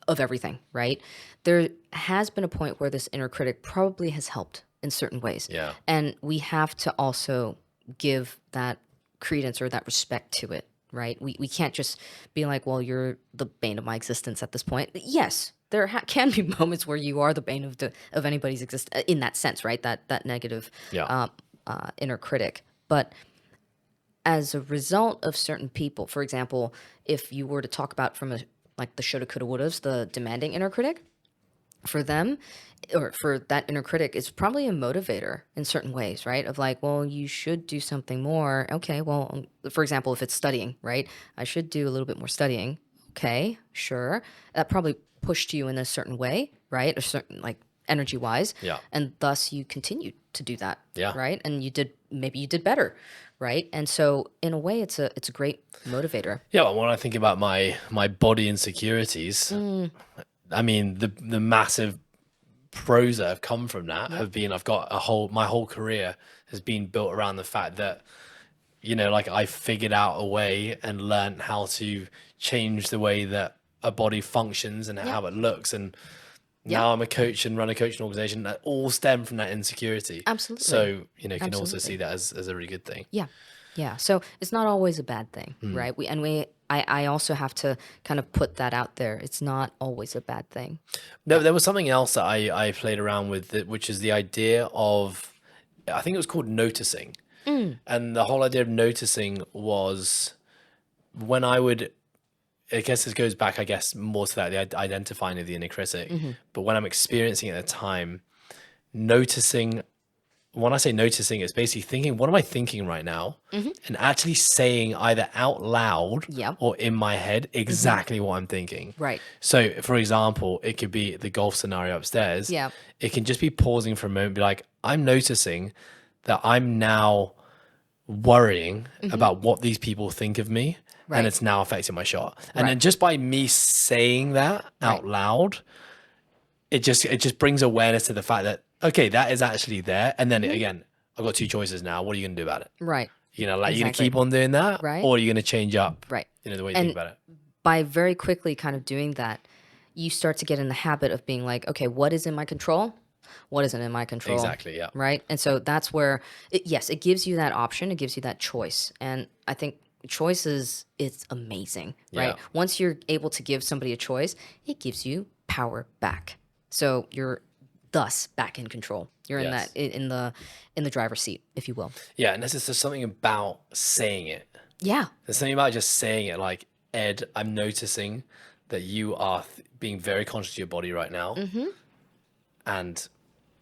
everything, right? There has been a point where this inner critic probably has helped in certain ways. Yeah. And we have to also give that credence or that respect to it, right? We can't just be like, well, you're the bane of my existence at this point. Yes, there can be moments where you are the bane of anybody's existence in that sense, right? That negative Yeah. inner critic. But as a result of certain people, for example, if you were to talk about from like the shoulda, coulda, wouldas, the demanding inner critic, for them or for that inner critic, it's probably a motivator in certain ways, right? Of like, well, you should do something more. Okay, well, for example, if it's studying, right? I should do a little bit more studying. Okay, sure. That probably pushed you in a certain way, right? A certain like energy wise. Yeah. And thus you continued to do that. Yeah. Right. And maybe you did better. Right. And so in a way it's a great motivator. Yeah. Well, when I think about my body insecurities, I mean, the massive pros that have come from that have been, I've got my whole career has been built around the fact that, you know, like I figured out a way and learned how to change the way that a body functions and how it looks. And now I'm a coach and run a coaching organization that all stem from that insecurity. Absolutely. So, you know, you can also see that as a really good thing. Yeah. Yeah. So it's not always a bad thing, right? I also have to kind of put that out there. It's not always a bad thing. No, there was something else that I played around with, which is the idea of, I think it was called noticing. And the whole idea of noticing was when I guess this goes back, I guess, more to that, the identifying of the inner critic. But when I'm experiencing it at the time, noticing, when I say noticing, it's basically thinking, what am I thinking right now? And actually saying either out loud or in my head exactly what I'm thinking. Right. So, for example, it could be the golf scenario upstairs. Yeah. It can just be pausing for a moment, be like, I'm noticing that I'm now worrying about what these people think of me. And it's now affecting my shot. And then just by me saying that out loud, it just brings awareness to the fact that, okay, that is actually there. And then again, I've got two choices now. What are you going to do about it? Right. You know, like you're going to keep on doing that, Right. or are you going to change up, Right. you know, the way you think about it? By very quickly kind of doing that, you start to get in the habit of being like, okay, what is in my control? What isn't in my control? Exactly, yeah. Right. And so that's where, it gives you that option. It gives you that choice. And I think choices is amazing, right? Yeah. Once you're able to give somebody a choice, it gives you power back. So you're thus back in control. You're in that in the driver's seat, if you will. Yeah, and there's something about saying it. Yeah. There's something about just saying it, like, Ed, I'm noticing that you are being very conscious of your body right now. And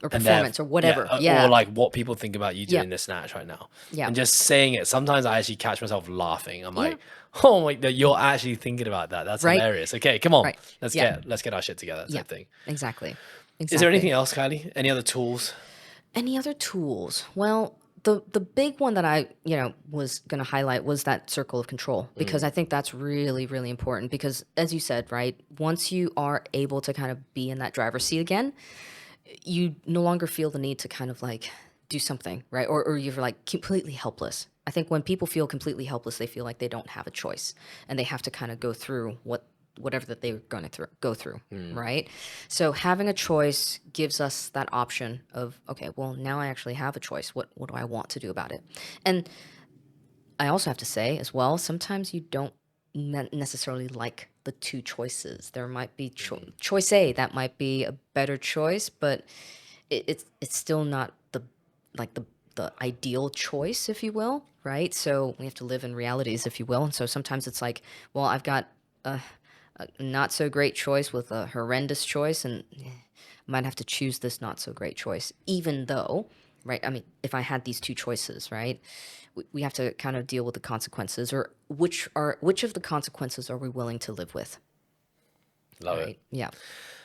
Or performance or whatever. Or like what people think about you doing this snatch right now. Yeah. And just saying it, sometimes I actually catch myself laughing. I'm like, oh my, you're actually thinking about that. That's hilarious. Okay, come on. Let's get our shit together. Type thing. Exactly. Is there anything else, Kylie? Any other tools? Any other tools? Well, the big one that I, was going to highlight was that circle of control, because I think that's really, really important, because as you said, right, once you are able to kind of be in that driver's seat again, you no longer feel the need to kind of like do something, right? Or you're like completely helpless. I think when people feel completely helpless, they feel like they don't have a choice and they have to kind of go through whatever that they're going to go through, right? So having a choice gives us that option of, okay, well, now I actually have a choice. What do I want to do about it? And I also have to say as well, sometimes you don't necessarily like the two choices. There might be choice A that might be a better choice, but it's still not the ideal choice, if you will, right? So we have to live in realities, if you will. And so sometimes it's like, well, I've got a not so great choice with a horrendous choice, and I might have to choose this not so great choice, even though, right? I mean, if I had these two choices, right? We have to kind of deal with the consequences, or which of the consequences are we willing to live with? Love it. Yeah.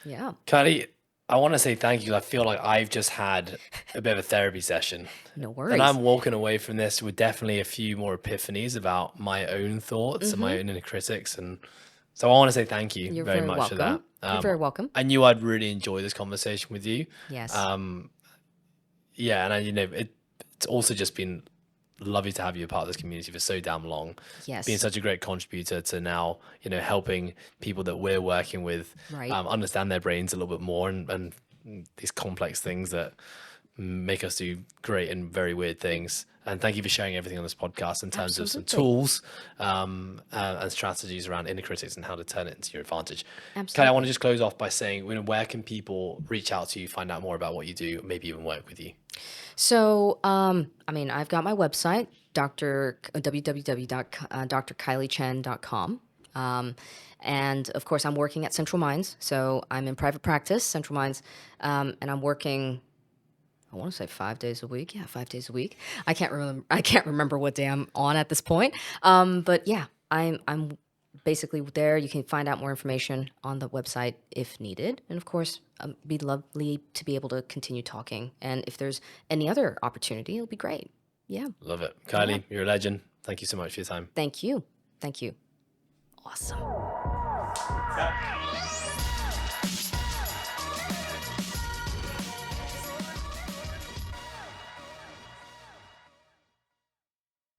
Yeah. Kylie, I want to say thank you. I feel like I've just had a bit of a therapy session. No worries. And I'm walking away from this with definitely a few more epiphanies about my own thoughts and my own inner critics. And so I want to say thank you You're very much for that. You're very welcome. I knew I'd really enjoy this conversation with you. Yes. Yeah, and it's also just been lovely to have you a part of this community for so damn long. Yes. Being such a great contributor to now, helping people that we're working with Right. understand their brains a little bit more, and these complex things that make us do great and very weird things. And thank you for sharing everything on this podcast in terms of some Absolutely. tools and strategies around inner critics and how to turn it into your advantage. Kylie, I want Absolutely. to just close off by saying, where can people reach out to you, find out more about what you do, maybe even work with you? So, I've got my website, www.drkailichen.com. And of course, I'm working at Central Minds. So I'm in private practice, Central Minds, and I'm working. I want to say 5 days a week. Yeah, 5 days a week. I can't remember. I can't remember what day I'm on at this point. But yeah, I'm basically there. You can find out more information on the website if needed, and of course, be lovely to be able to continue talking. And if there's any other opportunity, it'll be great. Yeah. Love it. Kylie, you're a legend. Thank you so much for your time. Thank you. Thank you. Awesome.